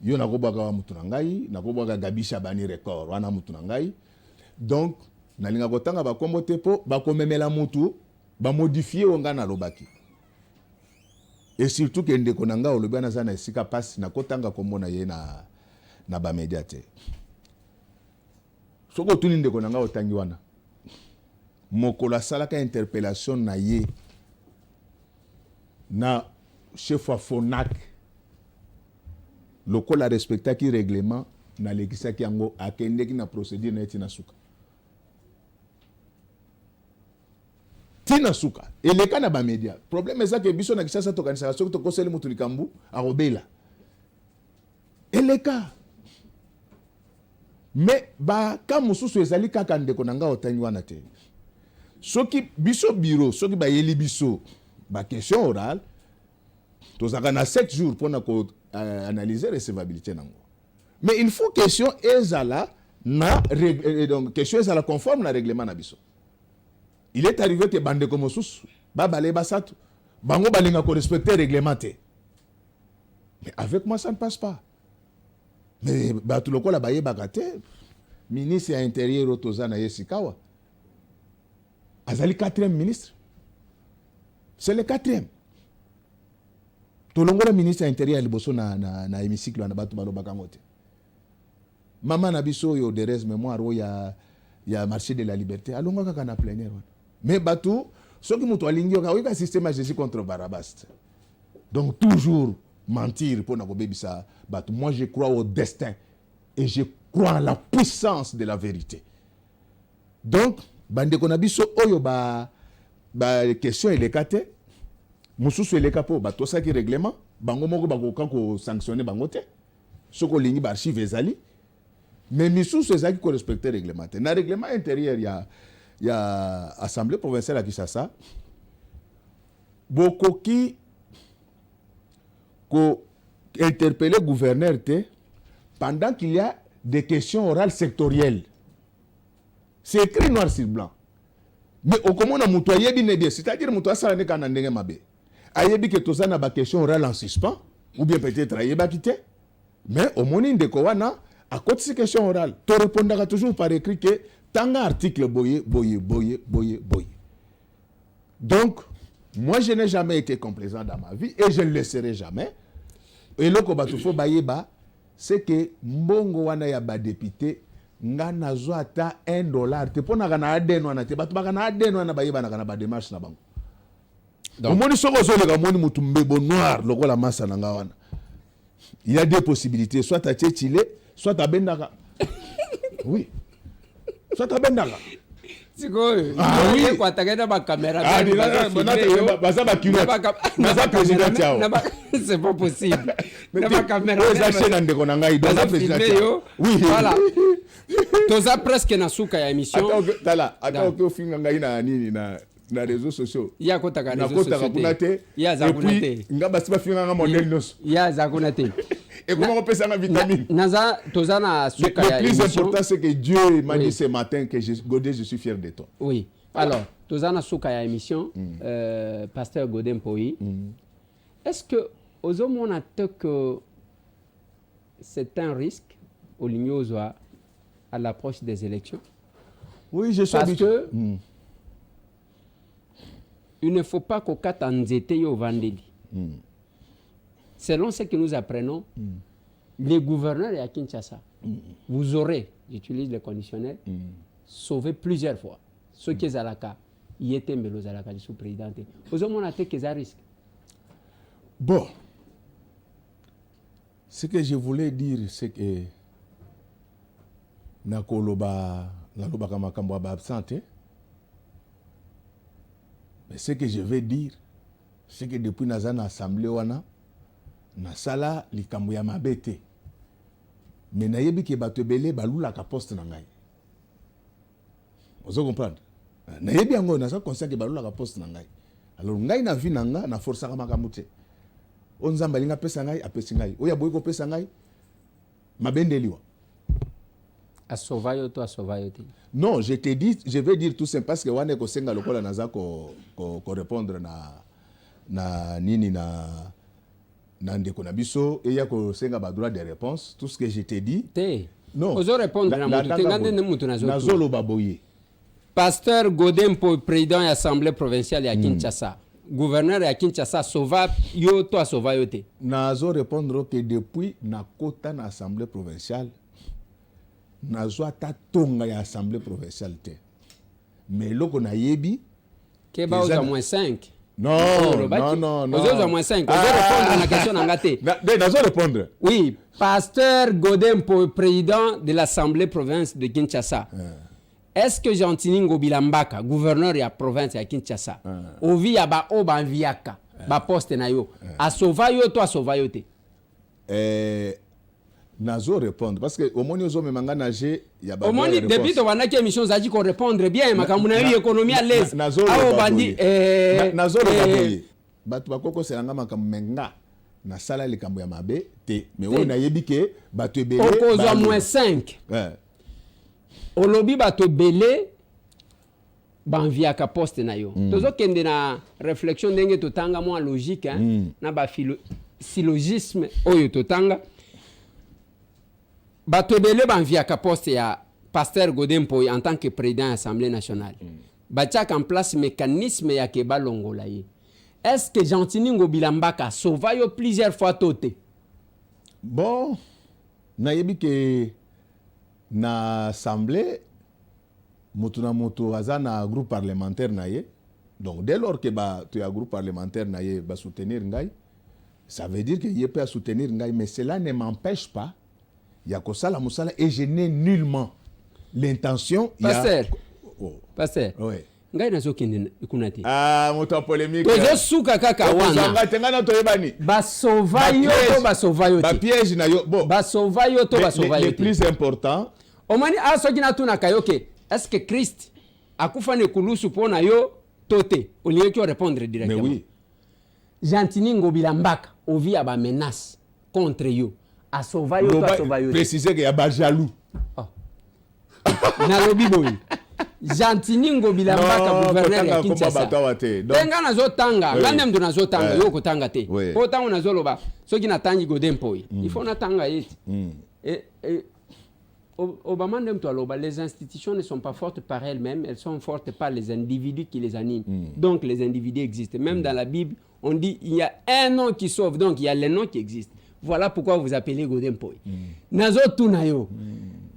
yo nakobwaka mutu na ngai nakobwaka Gabi Shabani record wana mutu na ngai donc nalinga kotanga bakombo te po bakomemela mutu bamodifie onga na lobaki et surtout que ndeko na nga olobi wana za na esika pasi nakotanga kombo na ye na bamedia te soko tuni ndeko na nga otangi wana mokolo asalaka interpellation na ye na chef wa FONAC lokola respectaki règlement na lekisaki yango akendeki na procédure na tina suka tina suka eleka na bamedia problème ezake biso na kisasa tokanisa soki tokoseli mutu likambu arobela eleka mais ka mosusu ezali kaka ndeko na nga otangi wana te soki biso bureau soki bayeli biso question orale tozaka na 7 jours pour analyser recevabilité nango mais il faut question ezala na donc question ezala conforme na règlement na biso il est arrivé que bandeko mosusu babale basatu bango balinga ko respecter règlement te mais avec moi ça ne passe pas mais batu lokola bayebaka te ministre ya intérieur otozana yesikawa azali 4e ministre c'est le 4e tolongola ministre ya intérieur liboso na hémicycle na batu balobaka ngote mama na biso yo de res mémoire o ya marché de la liberté alonga kaka na plein air mais batu soki mutu alingi yo ka système à Jésus contre Barabbas donc toujours mentir pour na kobebisa batu moi je crois au destin et je crois en la puissance de la vérité donc bandeko na biso oyo ba question eleka te mususu eleka po batosaki règlement bango moko bakoka ko sanctionner bango te soko lingi ba archive ezali mais misusu ezaki ko respecter règlement te na règlement intérieur ya assemblée provinciale à Kinshasa bokoki ko interpeller gouverneur te pendant qu'il y a des questions orales sectorielles. C'est écrit noir sur blanc. Mais au comment on a moutoyé bien, c'est-à-dire moutoya ça n'est qu'un ending mabé. Ayebi que tout ça n'a pas question orale en suspens ou bien peut-être ayeba quitté. Mais au moment de kowana à côté de ces questions orales, tu répondras toujours par écrit que tant article boye. Donc moi je n'ai jamais été complaisant dans ma vie et je ne le serai jamais. Et le kobatufo bayeba c'est que mbongo wana ya ba député nga nazo ata $1 te pona kana adeno na te batu bakana adeno na bayeba na kana ba démarche na bango donc moni soko zo le moni mutu mbebo noir lokola masa na nga wana il y a deux possibilités soit à Tchétchile soit à Bendaka oui soit à Bendaka siko oui kwa tagada ba caméra baza ba kilo baza président tiao c'est pas possible na ba caméra ça chaîne ndeko na ngai baza président tiao oui voilà toza presque na suka ya émission attends que finga ngai na nini na réseaux sociaux ya kotaka réseaux sociaux ya za kunate nga basi ba finga nga modèle noso ya za kunate et comment on peut ça na vitamine naza toza na suka ya émission. Le plus émission. important c'est que Dieu m'a dit ce matin que Godé je suis fier de toi. Oui. Alors, toza na suka ya émission pasteur Godé Mpoyi. Est-ce que aux hommes on a que c'est un risque au Lignozoa à l'approche des élections? Oui, je sais. Parce que il ne faut pas qu'au cas d'Anzete au vendredi. Selon ce que nous apprenons, les gouverneurs à Kinshasa, vous aurez, j'utilise le conditionnel, sauvé plusieurs fois. Ceux qui sont à la cas, ils étaient mélos à la cas du sous-président. Aux hommes, on a que ça risque. Bon, ce que je voulais dire, c'est que Nakoloba Kamakambo ba absenté. Mais ce que je vais dire, c'est que depuis Nazana Assemblée wana, Nasala likambo ya mabete. Mais nayebi ke bato belé balula ka poste na ngai. Vous comprenez? Nayebi yango nasa conscient ke balula ka poste na ngai. Alors ngai na vi nanga na force ka makambo te. Onzamba linga pesa ngai apesi ngai. Oya boyiko pesa ngai mabendeliwa. A sauvayo to a sauvayo te. Non, je te dis, je vais dire tout simplement parce que wane ko senga lokola naza ko répondre na nini na ndeko na biso et ya ko senga ba droit de réponse. Tout ce que je te dis. Te. Non. Ozo répondre na mutu te ngande ne mutu nazo. Nazolo baboye. Pasteur Godempo, président de l'Assemblée provinciale à Kinshasa, gouverneur à Kinshasa, sauva yo to a sauvayo te. Nazo répondre que depuis na kota na Assemblée provinciale nazo ata tonga ya Assemblée provinciale te. Mais loko na yebi que ba oza moins 5. Non, non. Oza moins 5. Ozo répondre à la question ngate. Nazo répondre. Oui, pasteur Godempo, président de l'Assemblée provinciale de Kinshasa. Est-ce que Jean-Tiningo Bilambaka, gouverneur de la province de Kinshasa, ovi ya ba oba viaka, ba poste na yo, a sauvayo to a sauvayo te? Nazo répondre parce que au moins nous sommes manga nager ya ba. Au moins depuis to wana ki émission zaji ko répondre bien makambu na yo économie à l'aise. Nazo bandi nazo baboye. Batu bakoko selanga makambu menga na sala likambo ya mabe te. Mais on a yebi ke batu ebele. Okozwa moins 5. Olobi bato belé banviaka poste na yo. Tozo kende na réflexion ndenge totanga mo logique hein na ba syllogisme oyo totanga. Bato belé banviaka poste ya pasteur Godempo en tant que président de l'Assemblée nationale. Batiak en place mécanisme ya ke balongola ye. Est-ce que Jean-Tiningo Bilambaka sauva yo plusieurs fois toté? Bon, na yebi ke na assemblée mutuna mutu azana groupe parlementaire na ye. Donc dès lors que tu as groupe parlementaire na ye ba soutenir ngai, ça veut dire que ye peut soutenir ngai, mais cela ne m'empêche pas ya ko sala musala et je n'ai nullement l'intention Pasteur. Oh. Pasteur. Oui. Ngai nazo kende kunati. Ah, moto polémique. Tozo suka kaka wana. Zanga tenga to yebani. Ba sauvayo to ba sauvayo te. Ba piège na yo. Bon. Ba sauvayo to ba sauvayo te. Le plus important. Omani aso kina tuna kayoke. Est-ce que Christ akufa ne kulusu pona yo tote? Au lieu de répondre directement. Mais oui. Jean-Tiningo Bilambaka ovi aba menace contre yo. A sauvayo to a sauvayo te. Préciser que y a ba jaloux. Oh. Na lobi boy. Jean-Tiningo Bilambaka gouverneur ya Kinshasa. Tenga nazo tanga, ngande mdu nazo tanga, yo ko tanga te. Po tango nazo loba. Soki na tangi Godempo. Il faut na tanga yeti. Et Obama les institutions ne sont pas fortes par elles-mêmes, elles sont fortes par les individus qui les animent. Donc les individus existent. Même dans la Bible, on dit il y a un nom qui sauve, donc il y a les noms qui existent. Voilà pourquoi vous appelez Godempo. Nazo tunayo.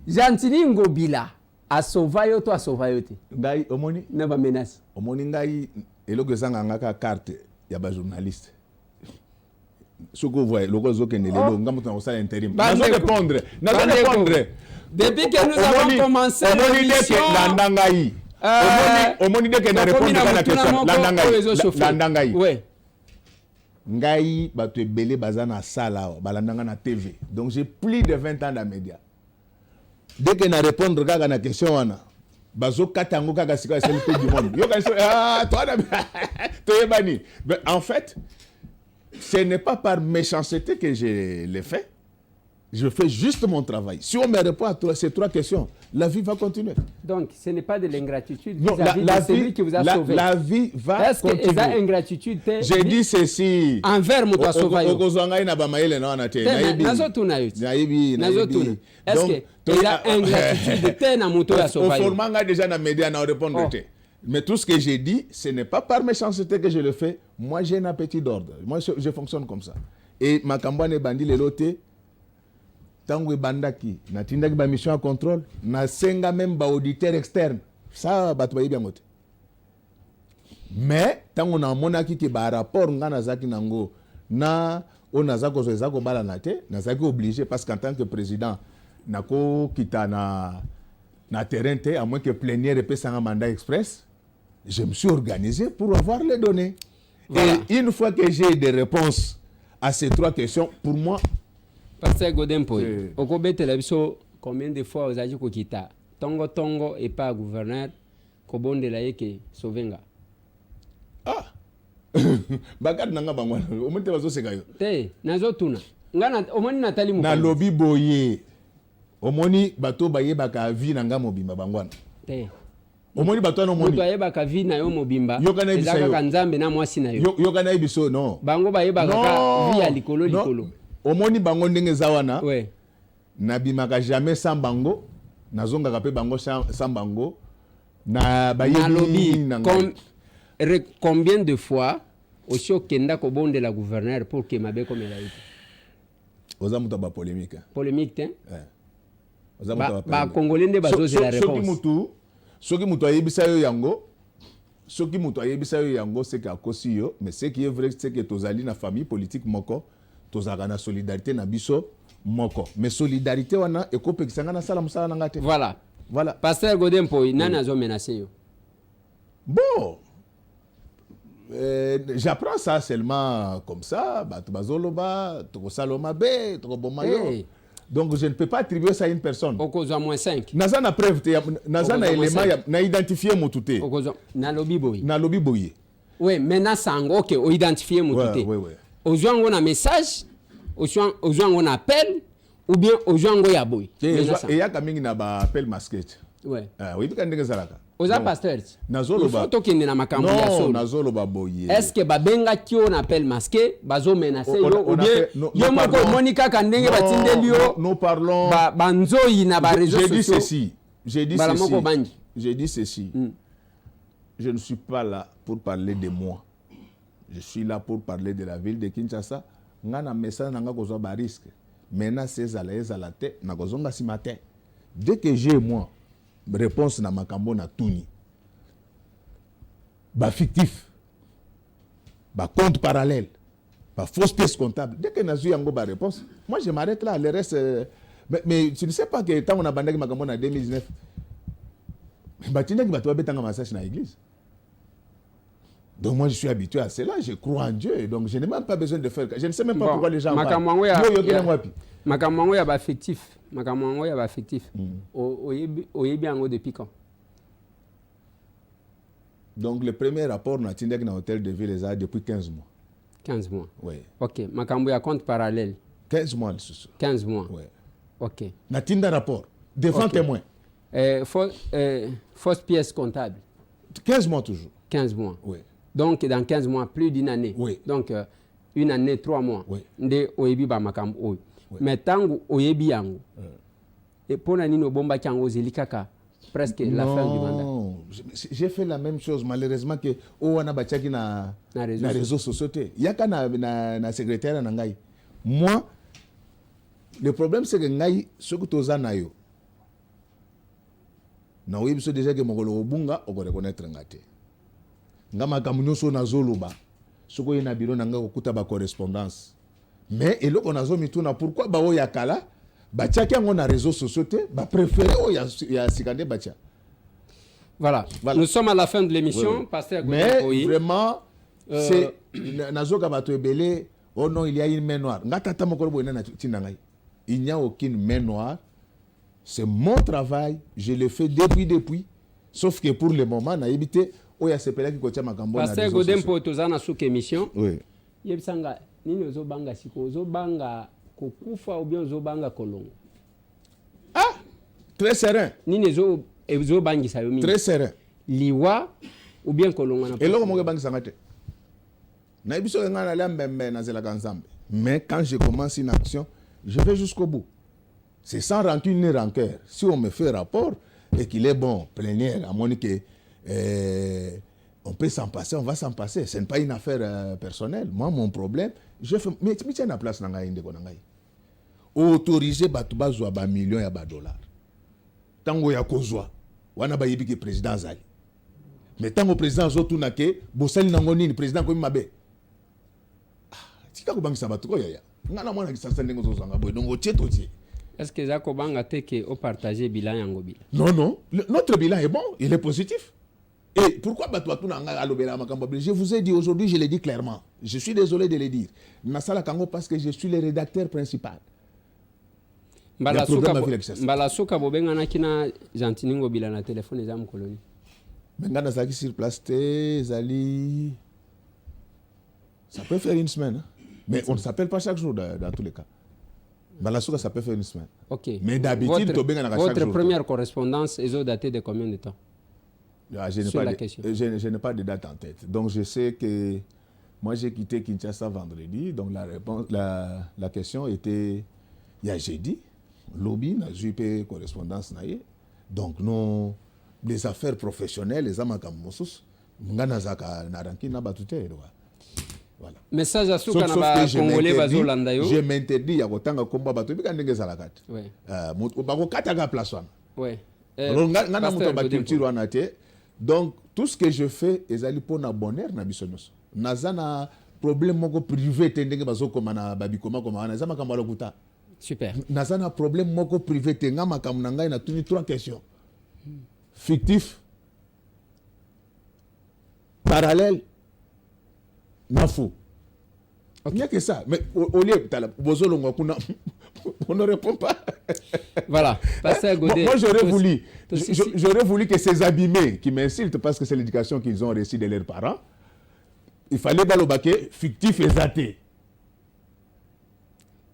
Jean-Tiningo Bila a sauvayo to a sauvayo te. Ngai omoni na ba menace. Omoni ngai eloko zanga ngaka carte ya ba journaliste. Soko voye loko zokende lelo ngamutu na osala intérim. Nazo répondre. Depuis que nous avons commencé l'émission, omoni deke na répondre à la question landangai. Oui. Ngai bato ebele bazana sala balandanga na TV. Donc j'ai plus de 20 ans dans média. Dès que na répondre kaka na question wana bazo katango kaka sika c'est le tour du monde. Yo toi toyebani. En fait, ce n'est pas par méchanceté que je l'ai fait. Je fais juste mon travail. Si on me répond à ces trois questions, la vie va continuer. Donc, ce n'est pas de l'ingratitude vis-à-vis de celui qui vous a sauvé. La vie va continuer. Est-ce que ingratitude j'ai dit ceci. Envers mon sauvé. Est-ce qu'il a ingratitude na moto ya sauvé? Au format déjà dans les médias, on répond. Mais tout ce que j'ai dit, ce n'est pas par méchanceté que je le fais. Moi, j'ai un appétit d'ordre. Moi, je fonctionne comme ça. Et ma campagne bandi le loté. Tango bandaki na tindaki ba mission à contrôle na senga même ba auditeur externe ça batu ba yebiangote mais tango na monaki ki ba rapport ngana zaki nango na ona zako zo zako bala na te na zaki obligé parce qu'en tant que président nako kita na terrain te à moins que plénière epesa un mandat express je me suis organisé pour avoir les données. Voilà. Et une fois que j'ai des réponses à ces trois questions pour moi. Pasteur Godempo, okobetela biso combien de fois ozaji kokita tongo et pas gouverneur kobondela yeke sovenga. Ah. Bakat nanga bangwana omonte bazo seka yo. Te nazo tuna. Ngana omoni natali mu. Na lobby boye. omoni bato bayebaka vie nanga mobimba bangwana te omoni bato no moni moto ayebaka vie na yo mobimba Yoka na yebisa yo. ezaka nzambe na mwasi na yo yoka na biso non bango bayebaka ka vie ya likolo likolo omoni bango ndenge eza wana ouais nabimaka jamais sans bango nazongaka pe bango sans bango na nalobi bayebi combien de fois aussi okenda kobondela gouverneur pour que mabe komela ite oza muta ba polémique polémique te oza muta ba congolais nde bazozela réponse soki mutu ayebisa yo yango c'est que akosi yo mais ce qui est vrai c'est que tozali na famille politique moko tozaka na solidarité na biso moko mais solidarité wana ekopekisanga na sala musala na ngate voilà pasteur Godempo nani azo menacer yo bon j'apprends ça seulement comme ça bato bazoloba tokosala be tokoboma yo donc je ne peux pas attribuer ça à une personne okozwa moins 5 naza na preuve te naza na élément na identifier motu te okozwa nalobi boye oui mais na sango OK o identifier motu te ozwa ngo na message ozwa ngo na appel ou bien ozwa ngo ya boye et ya kamingi na ba appel masquette ouais oui bika ndenge zalaka oza pasteur nazoloba tokende na makambo ya solo nazoloba boye est-ce que babengaki yo na appel masqué bazo menacer yo ou bien yo moko omoni kaka ndenge batindeli yo nous parlons banzoyi na ba réseaux sociaux j'ai dit ceci je ne suis pas là pour parler de moi je suis là pour parler de la ville de Kinshasa nga na message nanga kozwa ba risque maintenant c'est à la tête na kozonga si matin dès que j'ai moi réponse na makambo na tuni ba fictif ba compte parallèle ba fausse pièce comptable dès que nazu yango ba réponse moi je m'arrête là le reste mais tu ne sais pas que tant on a bandaki makambo na 2019 batinaki bato babetanga massage na église. Donc moi je suis habitué à cela, je crois en Dieu, donc je n'ai même pas besoin de faire. Je ne sais même pas pourquoi les gens parlent. Makamwango ya ba affectif, makamwango ya ba affectif. Oyebi yango depuis quand? Donc le premier rapport na tindaki na hôtel de ville les depuis 15 mois. 15 mois. Oui. OK, makambo ya compte parallèle. 15 mois ce 15 mois. Oui. OK. Na tinda rapport devant témoin. Fausse pièce comptable. 15 mois toujours. 15 mois. Oui. Donc dans 15 mois plus d'une année. Oui. Donc une année 3 mois. Oui. Nde oyebi ba makambo oyo. Oui. Mais tango oyebi yango. Et pour nani no bomba chango zelikaka presque la fin du mandat. Non, j'ai fait la même chose malheureusement que wana bachaki na réseaux sociaux. Yaka na secrétaire na ngai. Moi le problème c'est que ngai soki toza na yo. Na oyebi so déjà que mokolo obunga oko reconnaître ngate. Ngama kamunyoso na zoloba. Soko yena biro nanga kokuta ba correspondance. Mais eloko nazo mituna pourquoi ba oya kala bachaki yango na réseaux sociaux ba préféré oya ya sikande bacha. Voilà. Nous sommes à la fin de l'émission. Oui. Pasteur mais vraiment c'est nazo ka bato ebele oh non il y a une main noire. Ngata ta mokolo boyena na tinda ngai. Il n'y a aucune main noire. C'est mon travail, je le fais depuis. Sauf que pour le moment, na yebité oya sepela ki kotia makambo na. Pasteur Godempo tozana sous émission. Oui. Yebsanga nini ozobanga siko ozobanga kokufa ou bien ozobanga kolongo. Ah, très serein. Nini ezobangisa yo mingi. Très serein. Liwa ou bien kolongo na. Eloko mo bangisa ngate. Na biso nga na lembembe na zela kanzambe. Mais quand je commence une action, je vais jusqu'au bout. C'est sans rancune ni rancœur. Si on me fait rapport et qu'il est bon, plénière, à mon que on peut s'en passer, on va s'en passer. Ce n'est pas une affaire personnelle. Moi, mon problème, je fais. Mais tu tiens la place dans la Konangaï. Autoriser Batouba Zouaba millions et dollars. Tango ya kozwa, wana ba yebi ke président Zali. Mais tango président Zotou nake, Bossali Nangoni, le président Komi Mabe. Tika ko bangi sabatu ko yaya. Ngana mwana ki sasa ndengo zozanga boy. Donc otie. Est-ce que Zako Banga teke au partager bilan yango bilan? Non. Notre bilan est bon, il est positif. Et pourquoi je vous ai dit aujourd'hui, je l'ai dit clairement. Je suis désolé de le dire. Nasala Kango parce que je suis le rédacteur principal. Mbala soka bobenga na kina Jantiningo bila na téléphone za mkoloni. Mengana zaki sur place te zali. Ça peut faire une semaine. Hein? Mais on ne s'appelle pas chaque jour dans tous les cas. Balasuka, ça peut faire une semaine. Ok. Mais d'habitude, votre première correspondance est datée de combien de temps? Je n'ai pas de date en tête. Donc je sais que moi j'ai quitté Kinshasa vendredi. Donc la question était il y a jeudi. Lobby n'a eu correspondance. Donc nous, les affaires professionnelles, les amakamosus, voilà. Message à ceux qui ont congolais bazolandayo. Je m'interdis à kotanga komba bato bika ndenge zalakat. Ouais. Bako katanga place wana. Ouais. Ngana muto ba culture wana te. Donc tout ce que je fais ezali pona bonheur na biso nyonso. Nazana problème moko privé te ndenge bazokoma na babikoma koma wana ezama kamba lokuta. Super. Nazana problème moko privé te ngama kamuna ngai na tuni 3 questions. Fictif. Parallèle. Nafou. Il n'y a que ça. Mais au lieu on ne répond pas. Voilà. Moi, j'aurais voulu que ces abîmés qui m'insultent parce que c'est l'éducation qu'ils ont reçue de leurs parents, il fallait balobaquer fictif et athées.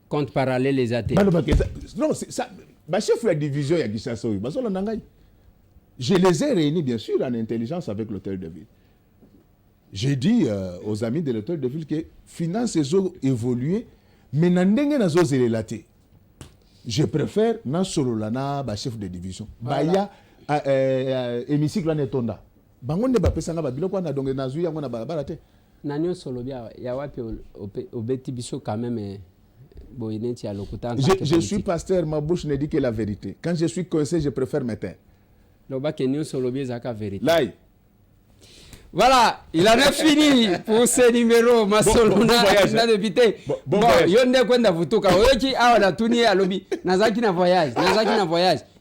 Compte parallèle les athées. Non, c'est ça. Ma chef de la division, il y a Gissassa. Je les ai réunis, bien sûr, en intelligence avec l'hôtel de ville. J'ai dit aux amis de l'hôtel de ville que finances ont évolué, mais n'andenge na zo zélelaté. Je préfère na solo lana ba chef de division. Baya hémicycle na tonda. Bangonde ba pesanga ba biloko na donge na zuya ngona ba barate. Nanyo solo bia ya wapi obeti biso quand même boineti ya lokuta. Je suis pasteur, ma bouche ne dit que la vérité. Quand je suis coincé, je préfère me taire. Loba que nyo solo bia zaka vérité. Là. Voilà, il en a fini pour ce numéro. Masolona, na député. Bon, yonde kwenda vutuka. Oyoki awa na tuni alobi. Nazaki na voyage.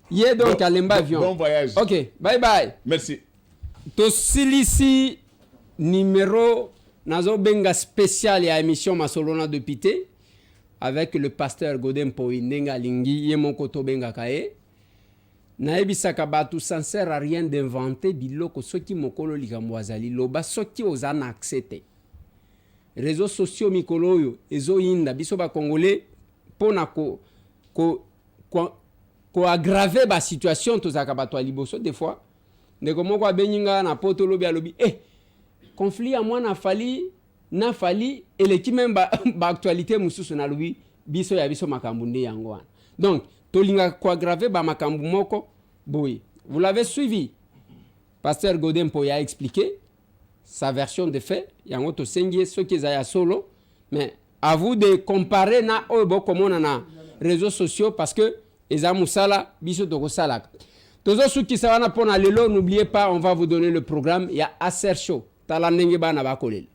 Yé donc à l'emba avion. Bon voyage. Ok, bye bye. Merci. To silisi numéro nazo benga spécial ya émission Masolona député avec le pasteur Godem Poindenga Lingi yemo koto benga kae. Naebisaka batu ça ne sert à rien d'inventer biloko soki mokolo likambo azali loba soki ozana accepté réseaux sociaux mikolo oyo ezoyinda biso ba congolais pona ko aggraver ba situation tozaka bato a liboso des fois ndeko moko abenyinga na poto lobi alobi conflit à moi na fali eleki même ba actualité mususu na lobi biso ya biso makambu nde yango wana donc tolinga ko aggraver ba makambu moko boy. Vous l'avez suivi. Pasteur Godempo a expliqué sa version des faits. Yango to sengie ce qui est solo. Mais à vous de comparer na obo comme on a réseaux sociaux parce que eza musala biso to kosala. Tozo su ki sawana pona lelo, n'oubliez pas, on va vous donner le programme. Il y a Acer Show. Talandenge bana bakolel.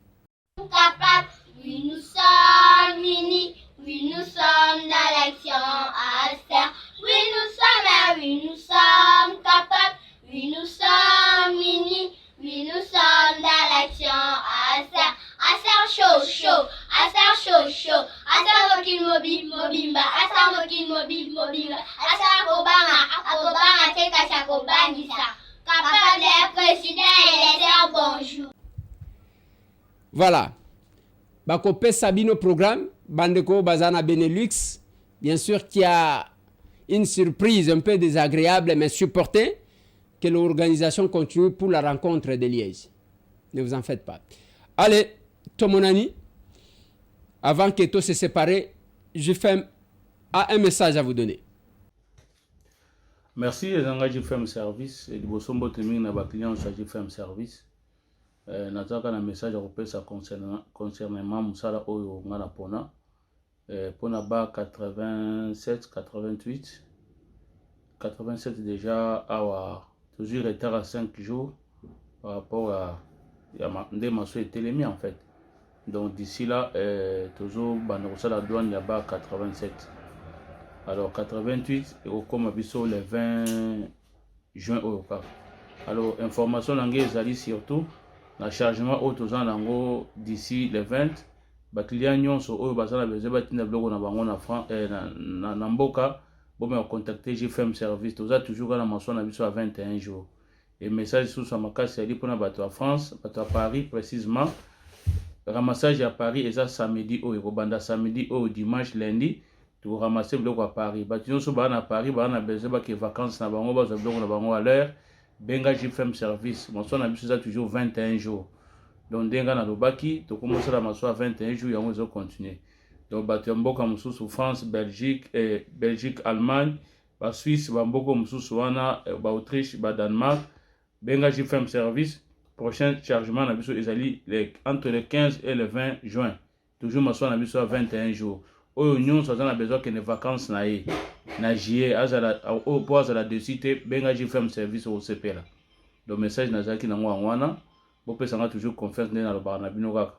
Oui, nous sommes unis. Oui, nous sommes dans l'action à faire. Oui, nous sommes capables. Oui, nous sommes unis. Oui, nous sommes dans l'action à faire. À faire chaud. À faire chaud. À faire mobile, mobile. À faire mobile. À faire Obama, teka chakobangisa. Capable d'être président et de bonjour. Voilà. Bakopé Sabino programme. Bandeko Bazana Benelux, bien sûr, qui a une surprise un peu désagréable, mais supportée, que l'organisation continue pour la rencontre de Liège. Ne vous en faites pas. Allez, Tomonani, avant que tout se sépare, je fais un message à vous donner. Merci, j'ai fait un service. Et du Bosombo Teming n'a pas client, j'ai fait un service. Nataka na message akopesa concernant musala oyo ngana pona pona ba 87 déjà awa toujours retard à 5 jours par rapport à nde maso etelemi en fait, donc d'ici là toujours bana kosala douane ya ba 87. Alors 88 et au comme biso le 20 juin oyo kaka. Alors information nange ezali surtout na chargement autozan nango d'ici le 20 ba client nyonso oyo bazala besoin batinda biloko na bango na franc na mboka bon me contacter GFM service toza toujours na maso na biso à 21 jours et message sous sa makasi ali pona bato à France bato à Paris précisément ramassage à Paris eza samedi oyo banda samedi au dimanche lundi to ramasser biloko à Paris. Bâtiment so ba na Paris, ba na besoin ba que vacances na bango ba zo biloko na bango à l'heure. Benga JFM service. Mon son a bis ça toujours 21 jours. Donc denga na lobaki, to commencer la maso à 21 jours, yango zo continuer. Donc batemboka mususu France, Belgique, Allemagne, ba Suisse, ba mboko mususu wana, ba Autriche, ba Danemark. Benga JFM service. Prochain chargement na biso ezali entre le 15 et le 20 juin. Toujours maso na biso à 21 jours. Oyo nyonso aza na besoin que les vacances na ye na juillet azala au poids à la décité benga JFM service au CPLA. Le message nazaki na ngwa wana bo pesa nga toujours confiance na lo ba na bino kaka.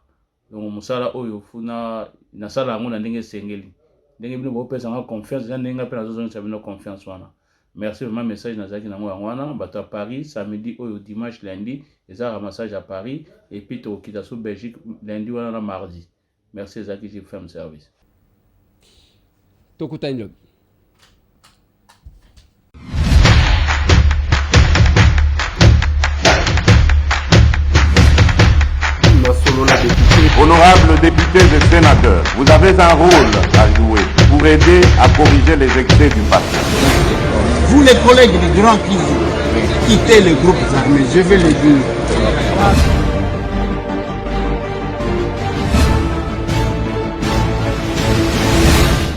Donc musala oyo funa na sala ngo na ndenge sengeli. Ndenge bino bo pesa nga confiance na ndenge pe na zo zo bino confiance wana. Merci vraiment message nazaki na ngwa wana bato à Paris samedi oyo dimanche lundi eza ramassage à Paris et puis to kita sous Belgique lundi wana na mardi. Merci Zaki JFM service. Tokuta Injob. Honorables députés et sénateurs, vous avez un rôle à jouer pour aider à corriger les excès du passé. Vous les collègues du Grand Kivu, quittez les groupes armés, je vais le dire.